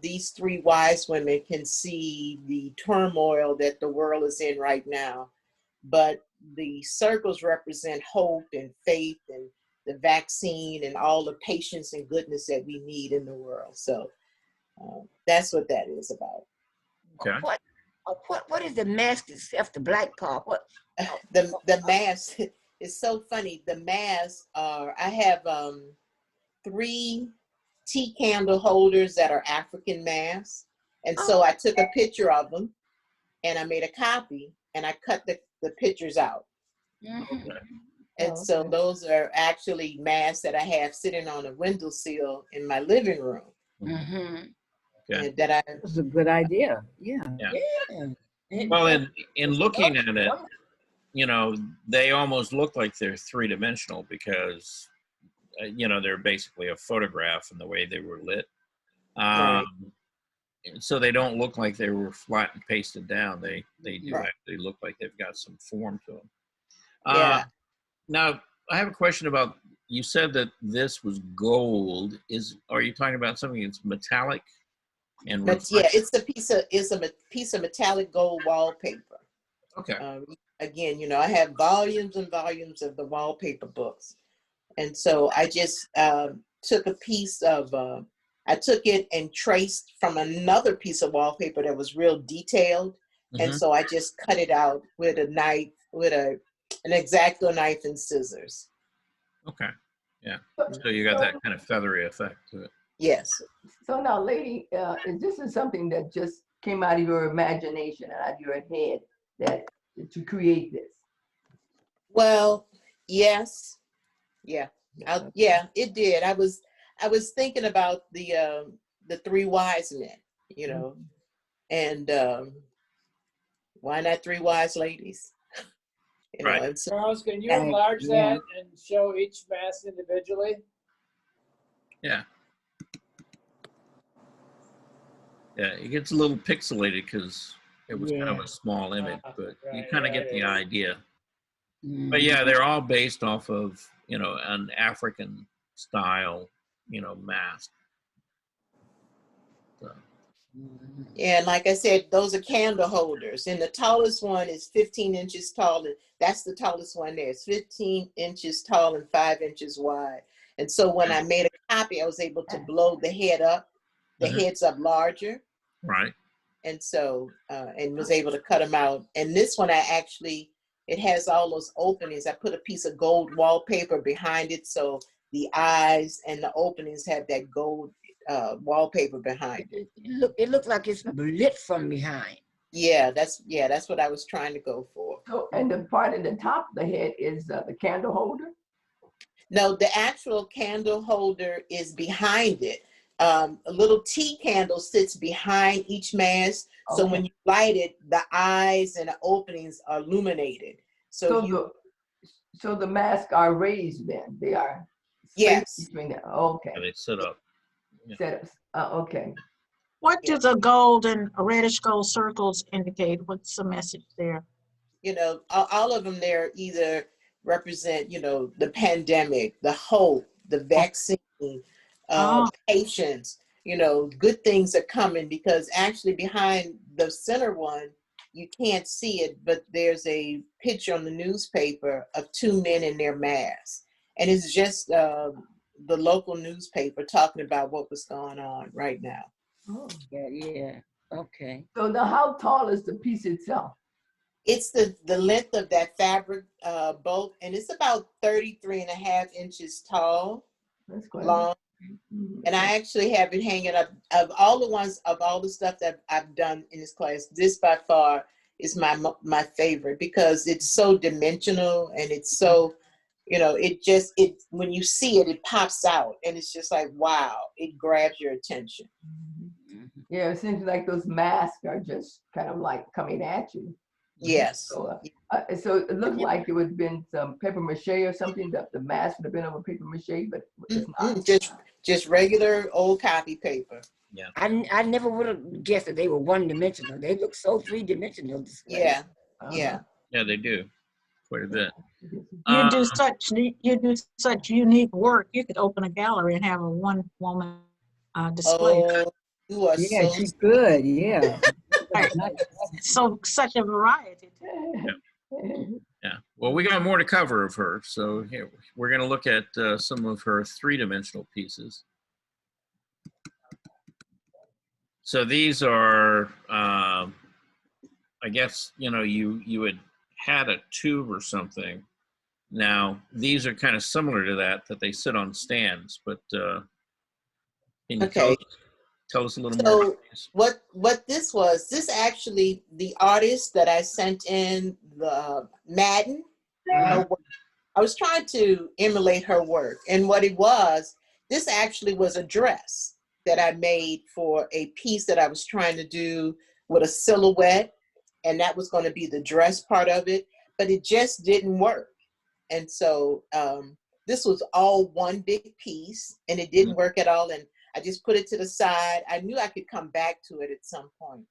these three wise women can see the turmoil that the world is in right now, but the circles represent hope and faith and the vaccine and all the patience and goodness that we need in the world. So that's what that is about. Okay. What is the mask itself, the black part? What? The mask is so funny. The masks are, I have 3 tea candle holders that are African masks. And so I took a picture of them and I made a copy and I cut the pictures out. Mhm. And so those are actually masks that I have sitting on a windowsill in my living room. Mhm. Okay. And that I, That's a good idea. Yeah. Well, in looking at it, you know, they almost look like they're three-dimensional because, you know, they're basically a photograph in the way they were lit. Right. So they don't look like they were flat and pasted down. They do Right. actually look like they've got some form to them. Yeah. Now, I have a question about, you said that this was gold. Are you talking about something that's metallic? But yeah, it's a piece of metallic gold wallpaper. Okay. Again, you know, I have volumes and volumes of the wallpaper books. And so I just took a piece of, I took it and traced from another piece of wallpaper that was real detailed. And so I just cut it out with a knife, with an X-Acto knife and scissors. Okay. Yeah. So you got that kind of feathery effect to it. Yes. So now, lady, this is something that just came out of your imagination and out of your head that to create this? Well, yes, yeah, yeah, it did. I was thinking about the three wise men, you know, and why not three wise ladies? You know, Right. and so Charles, can you Yeah, enlarge yeah. that and show each mask individually? Yeah. Yeah, it gets a little pixelated because it was kind of Yeah. a small image, but you Right, kind of yeah, get it the is. idea. Mm-hmm. But yeah, they're all based off of, you know, an African style, you know, mask. So, and like I said, those are candle holders, and the tallest one is 15 inches tall, and that's the tallest one there. It's 15 inches tall and 5 inches wide. And so when I made a copy, I was able to blow the head up, the Mhm. heads up larger, right. and so and was able to cut them out. And this one, I actually, it has all those openings. I put a piece of gold wallpaper behind it, so the eyes and the openings have that gold wallpaper behind it. It looked like it's lit from behind. Yeah, that's what I was trying to go for. So, and the part in the top of the head is the candle holder? No, the actual candle holder is behind it. A little tea candle sits behind each mask. So Okay. when you light it, the eyes and the openings are illuminated. So the masks are raised then? They are Yes. spaced between them? Okay. And they sit up. Yeah. Setups. Okay. What do the gold and reddish gold circles indicate? What's the message there? You know, all of them there either represent, you know, the pandemic, the hope, the vaccine, patience, you know, good things are coming, because actually behind the center one, you can't see it, but there's a picture on the newspaper of two men in their masks. And it's just the local newspaper talking about what was going on right now. Oh. Yeah. Okay. So now how tall is the piece itself? It's the length of that fabric bolt, and it's about 33.5 inches tall, That's quite long. Mhm. And I actually have it hanging up. Of all the stuff that I've done in this class, this by far is my favorite, because it's so dimensional, and it's so, you know, it when you see it, it pops out, and it's just like, wow, it grabs your attention. Yeah, it seems like those masks are just kind of like coming at you. Yes. So it looked like it would have been some paper mache or something, that the mask would have been over paper mache, but it's not. Just regular old copy paper. Yeah. I never would have guessed that they were one-dimensional. They look so three-dimensional. Yeah. Uh-huh. Yeah. Yeah, they do quite a bit. You do such unique work. You could open a gallery and have a one woman display. Oh, you are Yeah, so she's good. Yeah. Right. So such a variety. Yeah. Well, we got more to cover of her. So here, we're going to look at some of her three-dimensional pieces. So these are, I guess, you know, you had a tube or something. Now, these are kind of similar to that they sit on stands, but can you tell us a little more about these? What this was, this actually, the artist that I sent in, the Madden, her work, I was trying to emulate her work. And what it was, this actually was a dress that I made for a piece that I was trying to do with a silhouette. And that was going to be the dress part of it, but it just didn't work. And so this was all one big piece, and it didn't work at all. And I just put it to the side. I knew I could come back to it at some point.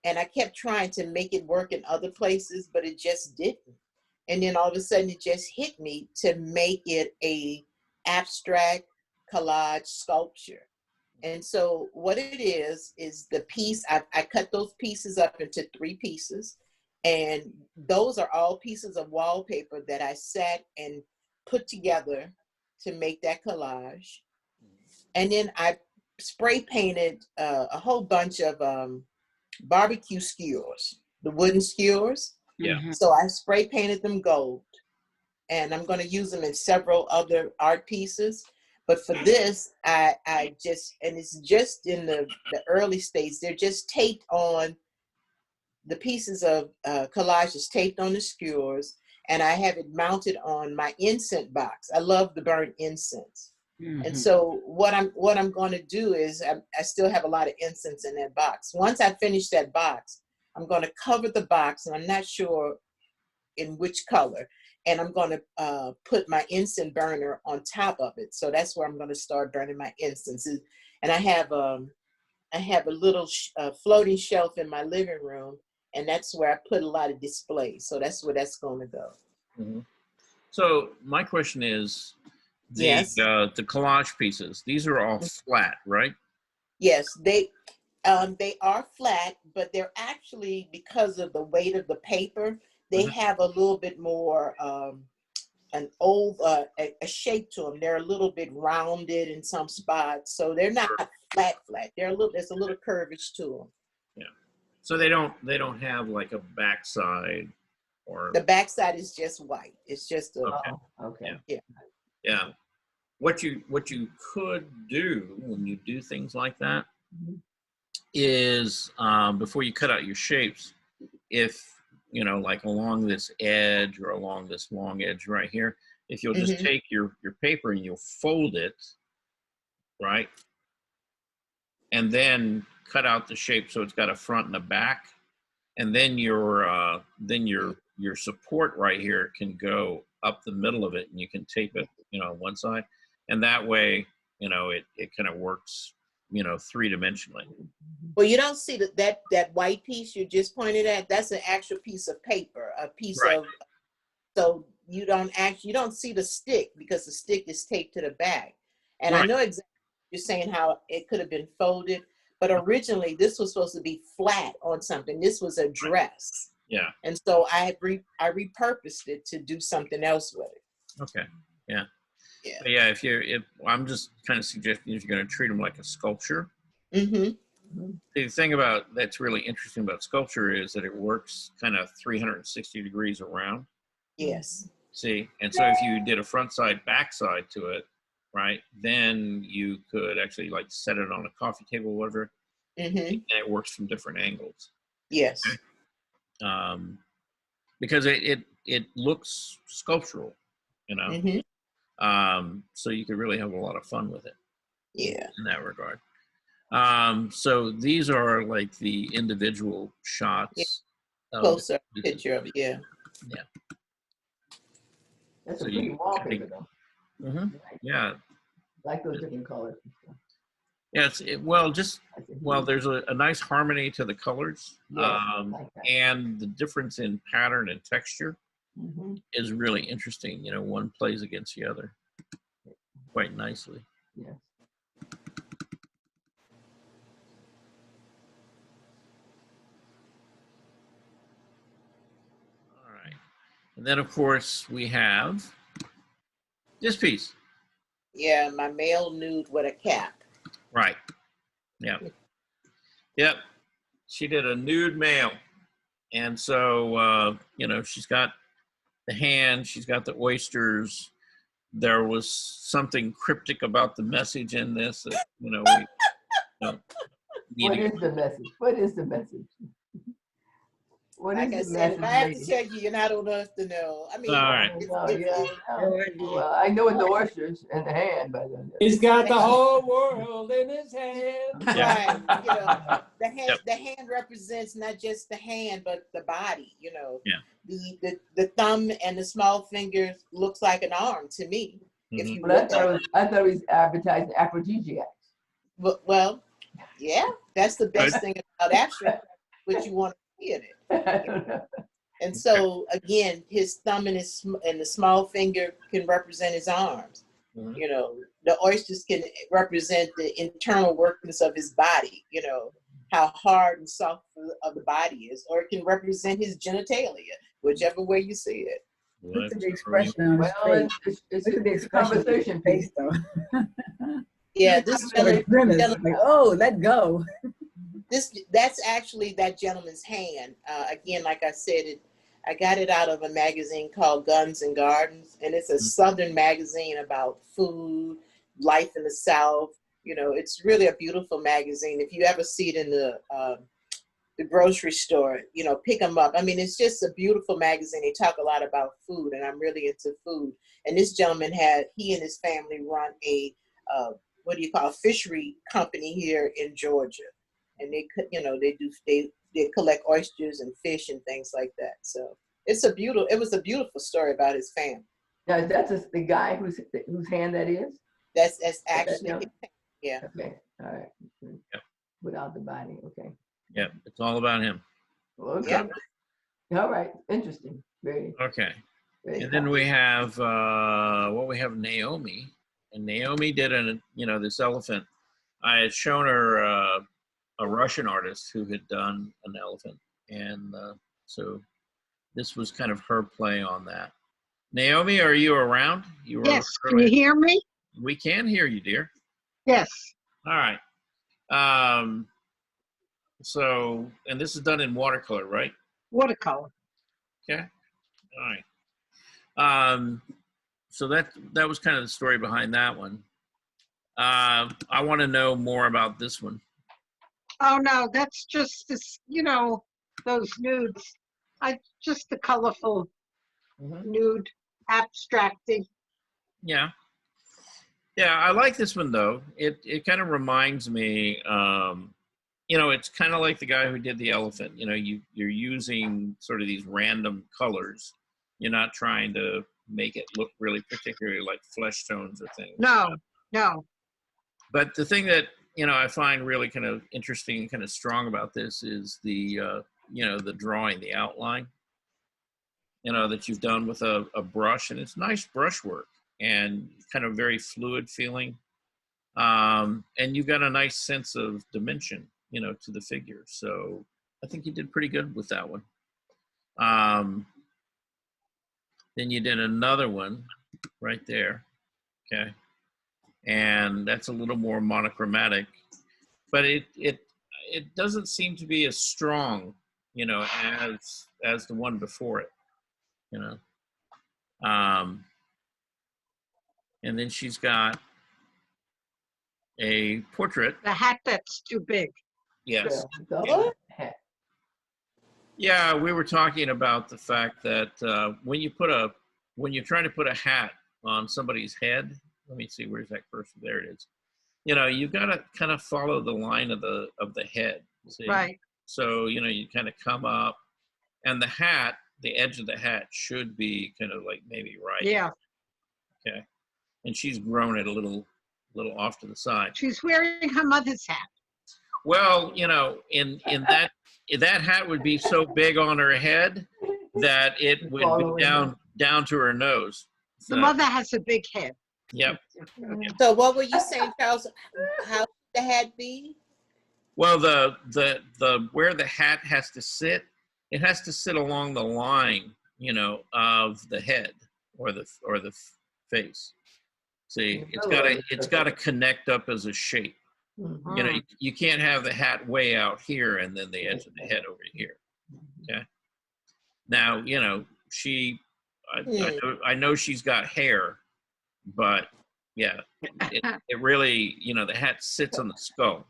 And I kept trying to make it work in other places, but it just didn't. And then all of a sudden it just hit me to make it a abstract collage sculpture. And so what it is the piece, I cut those pieces up into 3 pieces. And those are all pieces of wallpaper that I sat and put together to make that collage. And then I spray painted a whole bunch of barbecue skewers, the wooden skewers. Yeah. So I spray painted them gold. And I'm going to use them in several other art pieces. But for this, I just, and it's just in the early stages, they're just taped on, the pieces of collage is taped on the skewers, and I have it mounted on my incense box. I love to burn incense. And so what I'm going to do is I still have a lot of incense in that box. Once I finish that box, I'm going to cover the box, and I'm not sure in which color. And I'm going to put my incense burner on top of it. So that's where I'm going to start burning my incenses. And I have a little floating shelf in my living room, and that's where I put a lot of displays. So that's where that's going to go. Mm-hmm. So my question is, Yes. the collage pieces, these are all flat, right? Yes, they are flat, but they're actually, because of the weight of the paper, they have a little bit more a shape to them. They're a little bit rounded in some spots, so they're not flat. There's a little curvage to them. Yeah. So they don't have like a backside, or The backside is just white. It's just a Okay. yeah. What you could do when you do things like that is, before you cut out your shapes, if like along this edge or along this long edge right here, if you'll just take your paper and you'll fold it, right, and then cut out the shape so it's got a front and a back, and then your support right here can go up the middle of it, and you can tape it on one side, and that way it kind of works three-dimensionally. Well, you don't see that white piece you just pointed at. That's an actual piece of paper, a piece Right. of. So you don't see the stick, because the stick is taped to the back. And I Right. know exactly what you're saying, how it could have been folded, but originally this was supposed to be flat on something. This was a dress, Yeah. and so I repurposed it to do something else with it. Okay. Yeah. Yeah. But yeah. If I'm just kind of suggesting, if you're going to treat them like a sculpture. The thing that's really interesting about sculpture is that it works kind of 360 degrees around. Yes. See, and so if you did a front side, back side to it, right, then you could actually like set it on a coffee table, whatever, and it works from different angles. Yes. Because it looks sculptural, so you could really have a lot of fun with it. Yeah. In that regard. So these are like the individual shots. Closer picture of it. Yeah. Yeah. That's So a pretty you wallpaper though. Yeah. Like those different colors. Yeah. There's a nice harmony to the colors, and the difference in pattern and texture is really interesting. One plays against the other quite nicely. Yes. All right. And then, of course, we have this piece. Yeah, my male nude with a cap. Right. Yeah. Yep. She did a nude male. And so, she's got the hand, she's got the oysters. There was something cryptic about the message in this that, we What is the message? What is the message? What Like I is the said, if message? I have to lady? tell you, you're not old enough to know. I mean, All right. Well, I know what the oysters in the hand, but He's got the whole world in his hand. right. The hand represents not just the hand, but the body. Yeah. The thumb and the small finger looks like an arm to me. If you Well, look at it. I thought he was advertising aphrodisiacs. Well, yeah, that's the best thing about abstract, what you want to see in it. And so again, his thumb and the small finger can represent his arms. The oysters can represent the internal workings of his body. How hard and soft of the body is, or it can represent his genitalia, whichever way you see it. Look at the expression on his Well, face. it's Look at the a expression on his conversation face, piece. though. Yeah, this The grimace, like, oh, let go. that's actually that gentleman's hand. Again, like I said, I got it out of a magazine called Guns and Gardens, and it's a Southern magazine about food, Life in the South. You know, it's really a beautiful magazine. If you ever see it in the grocery store, you know, pick them up. I mean, it's just a beautiful magazine. They talk a lot about food, and I'm really into food. And this gentleman he and his family run a, what do you call, fishery company here in Georgia. And they collect oysters and fish and things like that. So it was a beautiful story about his family. Now, that's the guy whose hand that is? That's actually, him? yeah. Okay, all right. Yep. Without the body, okay. Yeah, it's all about him. Okay. Yep. All right, interesting. Very, Okay. very. And then we have Naomi, and Naomi did this elephant. I had shown her a Russian artist who had done an elephant, and so this was kind of her play on that. Naomi, are you around? Yes, can you hear me? We can hear you, dear. Yes. All right. So, and this is done in watercolor, right? Watercolor. Okay. All right. So that was kind of the story behind that one. I want to know more about this one. Oh, no, that's just this, those nudes. Just the colorful nude abstracting. Yeah. Yeah, I like this one though. It kind of reminds me, it's kind of like the guy who did the elephant. You're using sort of these random colors. You're not trying to make it look really particularly like flesh tones or things. No. But the thing that I find really kind of interesting and kind of strong about this is the drawing, the outline. That you've done with a brush, and it's nice brushwork and kind of very fluid feeling. And you've got a nice sense of dimension, to the figure. So I think you did pretty good with that one. Then you did another one right there. Okay. And that's a little more monochromatic, but it doesn't seem to be as strong, as the one before it. And then she's got a portrait. The hat that's too big. Yes. Hat. Yeah, we were talking about the fact that when you're trying to put a hat on somebody's head, let me see, where's that cursor? There it is. You've got to kind of follow the line of the head. See? Right. So, you kind of come up, and the edge of the hat should be kind of like maybe right. Yeah. Okay. And she's grown it a little off to the side. She's wearing her mother's hat. Well, in that hat would be so big on her head that it would be down to her nose. So, The mother has a big head. Yep. So what were you saying, Charles? How should the hat be? Well, the where the hat has to sit, it has to sit along the line, of the head or the face. See, it's got to connect up as a shape. You can't have the hat way out here and then the edge of the head over here. Okay. Now, I know she's got hair, but yeah, it really, the hat sits on the skull.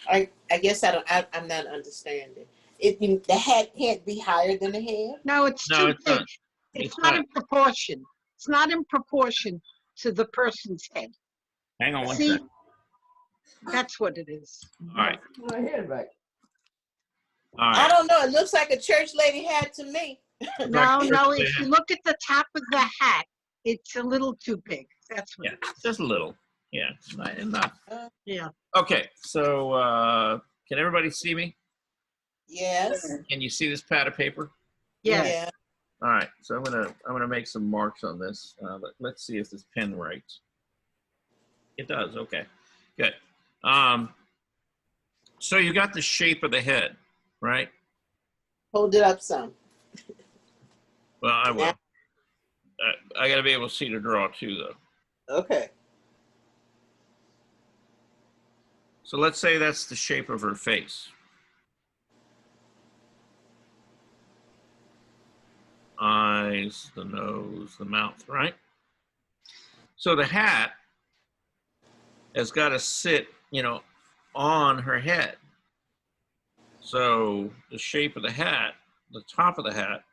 I guess I'm not understanding. The hat can't be higher than the head? No, it's too big. Not. It's not in proportion. It's not in proportion to the person's head. Hang on one See? second. That's what it is. All right. My head right. All I right. don't know. It looks like a church lady hat to me. No, if you look at the top of the hat, it's a little too big. That's what Yeah, it is. just a little. Yeah, not. Yeah. Okay, so can everybody see me? Yes. Can you see this pad of paper? Yes. Yeah. All right, so I'm gonna make some marks on this. Let's see if this pen writes. It does. Okay, good. So you got the shape of the head, right? Hold it up some. Well, I will. I got to be able to see to draw too, though. Okay. So let's say that's the shape of her face. Eyes, the nose, the mouth, right? So the hat has got to sit, on her head. So the shape of the hat, the top of the hat,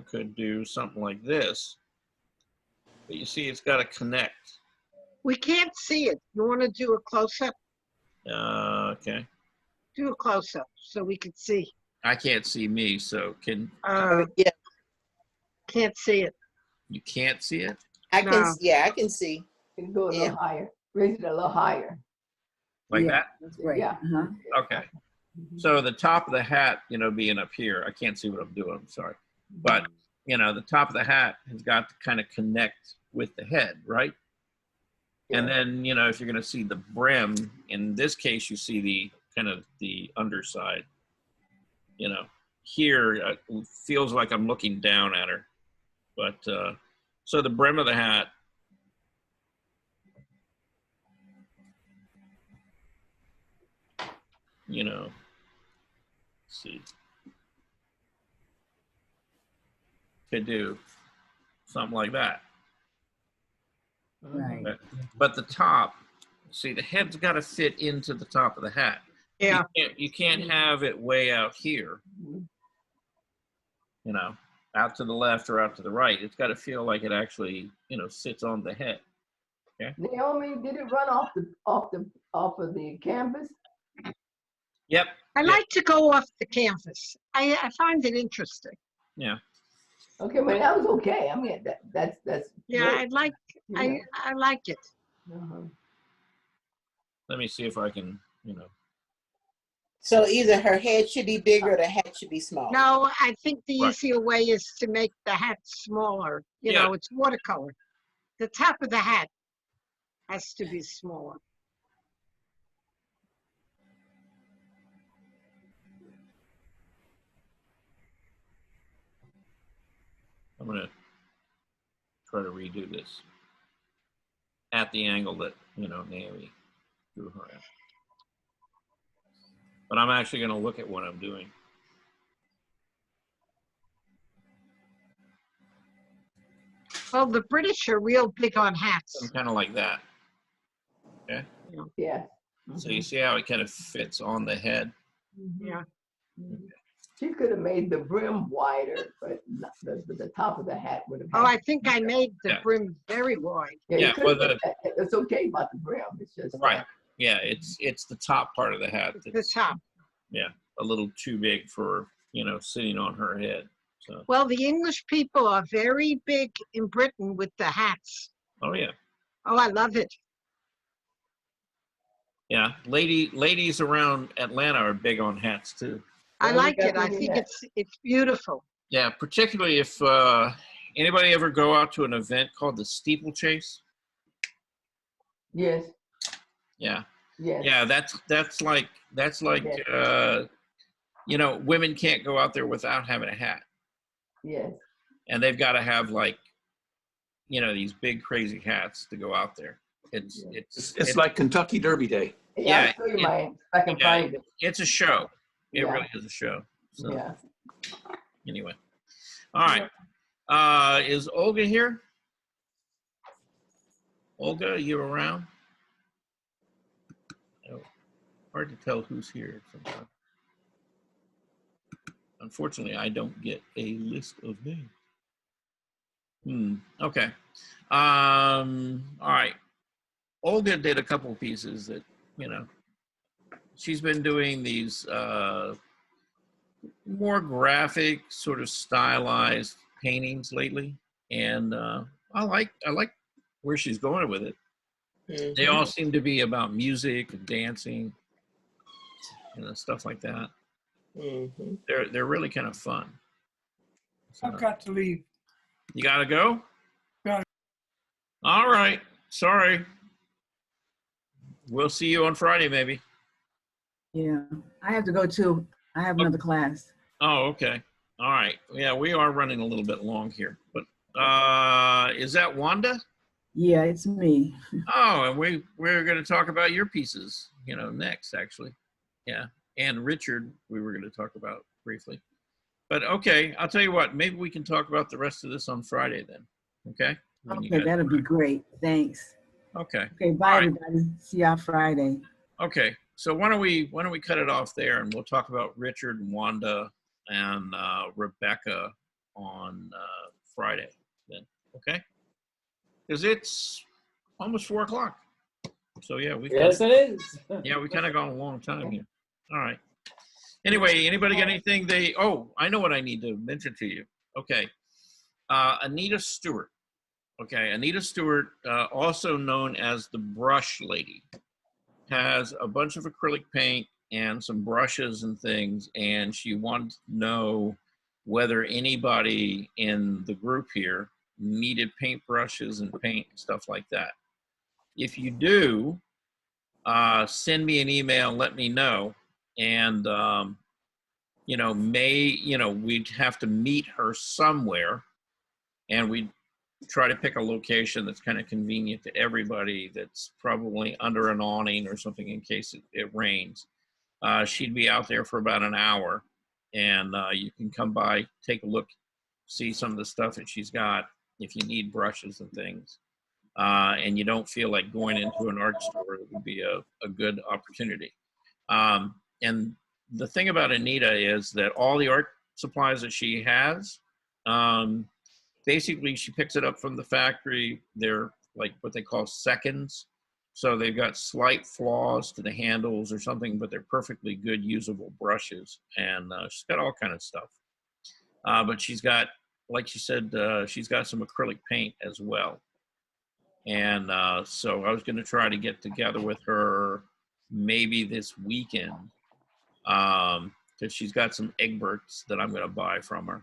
could do something like this. But you see, it's got to connect. We can't see it. You want to do a close-up? Okay. Do a close-up so we can see. I can't see me, so Yeah, Can't see it. you can't see it? I can, No. yeah, I can see. You can go a Yeah. little higher, raise it a little higher. Like Yeah, that? That's great. Yeah. Okay. So the top of the hat, being up here, I can't see what I'm doing, I'm sorry. But, the top of the hat has got to kind of connect with the head, right? And then, if you're going to see the brim, in this case, you see the kind of the underside. Here it feels like I'm looking down at her. But, so the brim of the hat, let's see, could do something like that. Right. But the top, see, the head's got to fit into the top of the hat. Yeah. You can't have it way out here, out to the left or out to the right. It's got to feel like it actually, sits on the head. Naomi, did it run off of the canvas? Yep. I like to go off the canvas. I find it interesting. Yeah. Okay, but that was okay. I mean, that's Yeah, great. I like it. Uh-huh. Let me see if I can, So either her head should be bigger or the hat should be smaller. No, I think the Right. easier way is to make the hat smaller. Yeah. It's watercolor. The top of the hat has to be smaller. I'm going to try to redo this at the angle that, Naomi drew her at. But I'm actually going to look at what I'm doing. Well, the British are real big on hats. I'm kind of like that. Yeah. So you see how it kind of fits on the head? Yeah. She could have made the brim wider, but the top of the hat would have. Oh, I think I made the Yeah. brim very wide. Yeah, you well, could've- it's okay about the brim. It's just Right. Yeah, it's the top part of the hat The that's top. a little too big for, sitting on her head. So, Well, the English people are very big in Britain with the hats. oh yeah. Oh, I love it. Yeah, ladies around Atlanta are big on hats too. I Yeah, we like got it. I plenty think of it's beautiful. Yeah, particularly if anybody ever go out to an event called the steeplechase. yes, Yeah, yes. yeah, that's like women can't go out there without having a hat, Yes. and they've got to have like, these big crazy hats to go out there. It's like Kentucky Derby Day. Yeah, I'll show you mine if I can yeah. find it. It's a show. It Yeah. really is a show. So Yeah. anyway, all right. Is Olga here? Olga, are you around? Oh, hard to tell who's here sometimes. Unfortunately, I don't get a list of names. Okay. All right. Olga did a couple pieces that, she's been doing these more graphic, sort of stylized paintings lately, and I like where she's going with it. They all seem to be about music and dancing, stuff like that. Mm-hmm. They're really kind of fun. So, I've got to leave. you gotta go? Got it. All right. Sorry. We'll see you on Friday, maybe. Yeah, I have to go too. I have another class. Oh, okay. All right. Yeah, we are running a little bit long here, but is that Wanda? Yeah, it's me. Oh, and we're going to talk about your pieces, next actually. Yeah, and Richard, we were going to talk about briefly. But okay, I'll tell you what. Maybe we can talk about the rest of this on Friday then. Okay. When you Okay, guys- that'll be great. Thanks. Okay. Okay, bye, All right. everybody. See y'all Friday. Okay. So why don't we cut it off there, and we'll talk about Richard and Wanda and Rebecca on Friday then. Okay. Because it's almost 4 o'clock. So yeah, Yes, it is. we kind of gone a long time here. All right. Anyway, anybody got anything I know what I need to mention to you. Okay. Anita Stewart. Okay. Anita Stewart, also known as the Brush Lady, has a bunch of acrylic paint and some brushes and things. And she wanted to know whether anybody in the group here needed paint brushes and paint and stuff like that. If you do, send me an email and let me know. And, we'd have to meet her somewhere, and we'd try to pick a location that's kind of convenient to everybody, that's probably under an awning or something in case it rains. She'd be out there for about an hour, and you can come by, take a look, see some of the stuff that she's got if you need brushes and things. And you don't feel like going into an art store, it would be a good opportunity. And the thing about Anita is that all the art supplies that she has, basically she picks it up from the factory. They're like what they call seconds. So they've got slight flaws to the handles or something, but they're perfectly good usable brushes. And she's got all kind of stuff. But she's got, like she said, she's got some acrylic paint as well. And so I was going to try to get together with her maybe this weekend, because she's got some Egberts that I'm going to buy from her.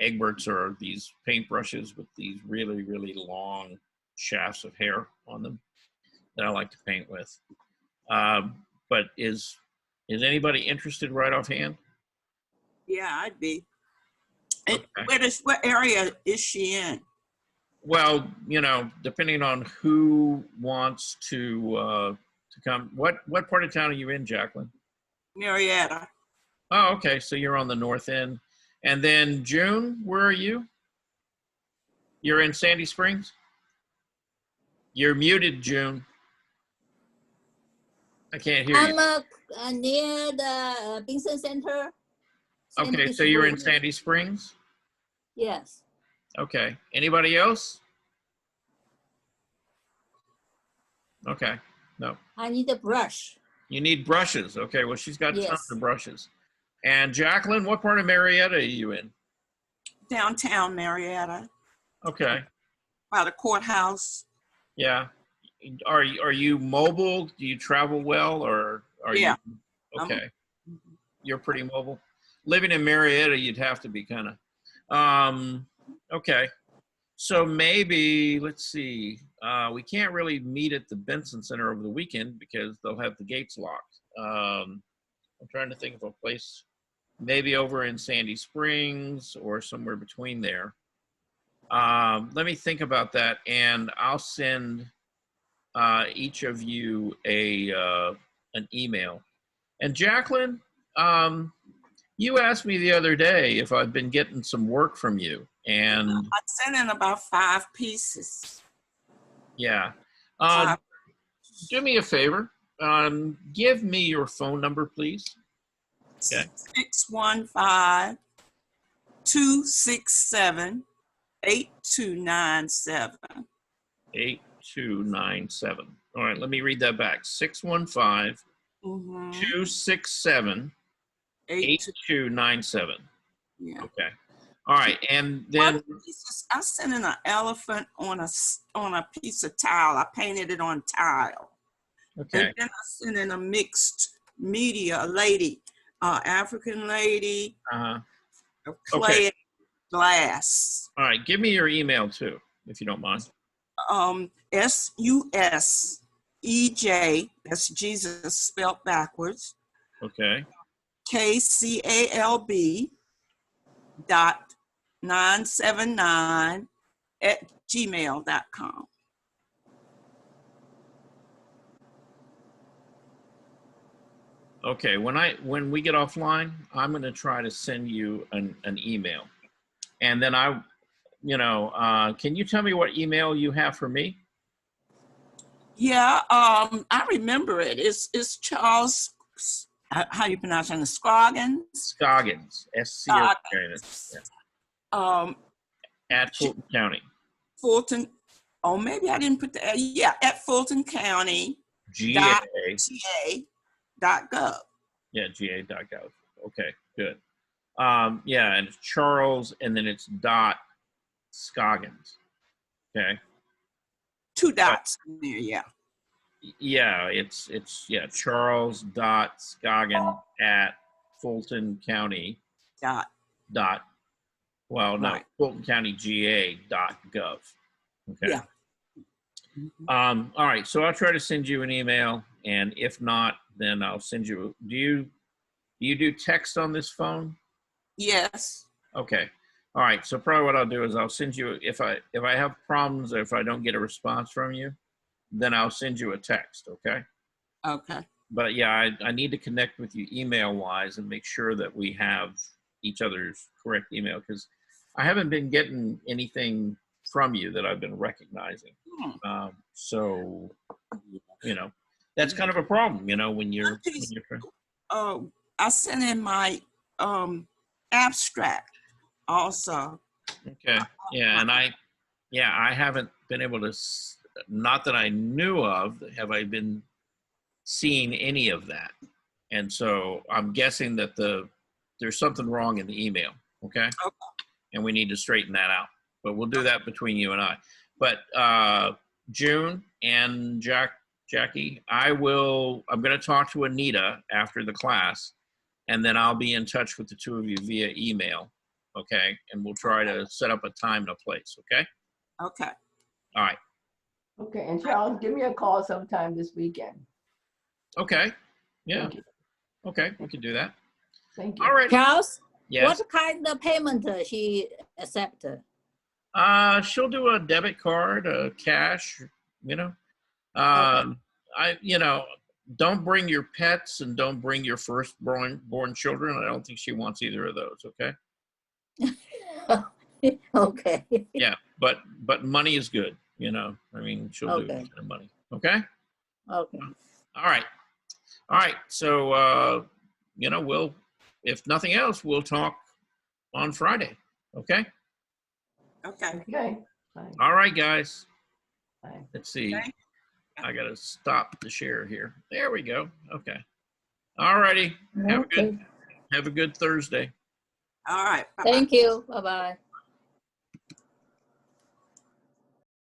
Egberts are these paint brushes with these really, really long shafts of hair on them that I like to paint with. But is anybody interested right offhand? Yeah, I'd be. Okay. What area is she in? Well, depending on who wants to come. What part of town are you in, Jacqueline? Marietta. Oh, okay. So you're on the north end. And then June, where are you? You're in Sandy Springs? You're muted, June. I can't hear you. I'm near the Vincent Center. Okay, Sandy so you're in Springs. Sandy Springs? Yes. Okay. Anybody else? Okay. No. I need a brush. You need brushes. Okay. Well, she's got tons Yes. of brushes. And Jacqueline, what part of Marietta are you in? Downtown Marietta, Okay. by the courthouse. Yeah. Are you mobile? Do you travel well, or are Yeah. you? Okay. You're pretty mobile. Living in Marietta, you'd have to be kind of. Okay. So maybe, let's see. We can't really meet at the Benson Center over the weekend because they'll have the gates locked. I'm trying to think of a place, maybe over in Sandy Springs or somewhere between there. Let me think about that, and I'll send each of you an email. And Jacqueline, you asked me the other day if I've been getting some work from you, and I sent in about 5 pieces. yeah. Five. Do me a favor. Give me your phone number, please. Okay. 615-267-8297. 8297. All right, let me read that back. 615 Mhm. 267 8297. Yeah. Okay. All right, and then One piece, I sent in an elephant on a piece of tile. I painted it on tile. okay. And then I sent in a mixed media, a lady, African lady, Uh-huh. of clay and glass. All right, give me your email too, if you don't mind. SUSEJ, that's Jesus spelled backwards, Okay. KCALB.979@gmail.com. Okay, when we get offline, I'm going to try to send you an email. And then can you tell me what email you have for me? Yeah, I remember it. It's Charles, how you pronounce it? Scoggins? Scoggins, S-C-O-G-G-I-N-S, Um, at Fulton County, Fulton, oh, maybe I didn't put the, yeah, at Fulton County. GA, GA.gov. yeah, GA.gov. Okay, good. Yeah, and it's Charles, and then it's dot Scoggins. Okay. 2 dots in there, yeah. Yeah, it's Charles dot Scoggin at Fulton County Dot. Well, no, Right. Fulton County GA.gov. Okay. Yeah. All right, so I'll try to send you an email, and if not, then I'll send you. Do you do text on this phone? Yes. Okay. All right. So probably what I'll do is I'll send you if I have problems or if I don't get a response from you, then I'll send you a text. Okay. Okay. But yeah, I need to connect with you email wise and make sure that we have each other's correct email, because I haven't been getting anything from you that I've been recognizing. So, you know, that's kind of a problem, you know, when you're I sent in my abstract also. okay. Yeah. And I haven't been able to, not that I knew of, have I been seeing any of that. And so I'm guessing that there's something wrong in the email. Okay. And we need to straighten that out, but we'll do that between you and I. But June and Jackie, I'm going to talk to Anita after the class, and then I'll be in touch with the two of you via email. Okay. And we'll try to set up a time and a place. Okay. Okay. All right. Okay, and Charles, give me a call sometime this weekend. Okay. Yeah. Thank you. Okay. We can do that. Thank you. All right. Charles, Yes. what kind of payment she accept? She'll do a debit card, cash, you know. Don't bring your pets and don't bring your firstborn children. I don't think she wants either of those. Okay. Okay. Yeah, but money is good. You know, I mean, she'll do Okay. any kind of money. Okay. Okay. All right. So, if nothing else, we'll talk on Friday. Okay. Okay. Okay. Bye. All right, guys. Bye. Let's see. Thank I got to stop the share here. There we go. Okay. All righty. Have a good Thursday. All right. Bye-bye. Thank you. Bye-bye.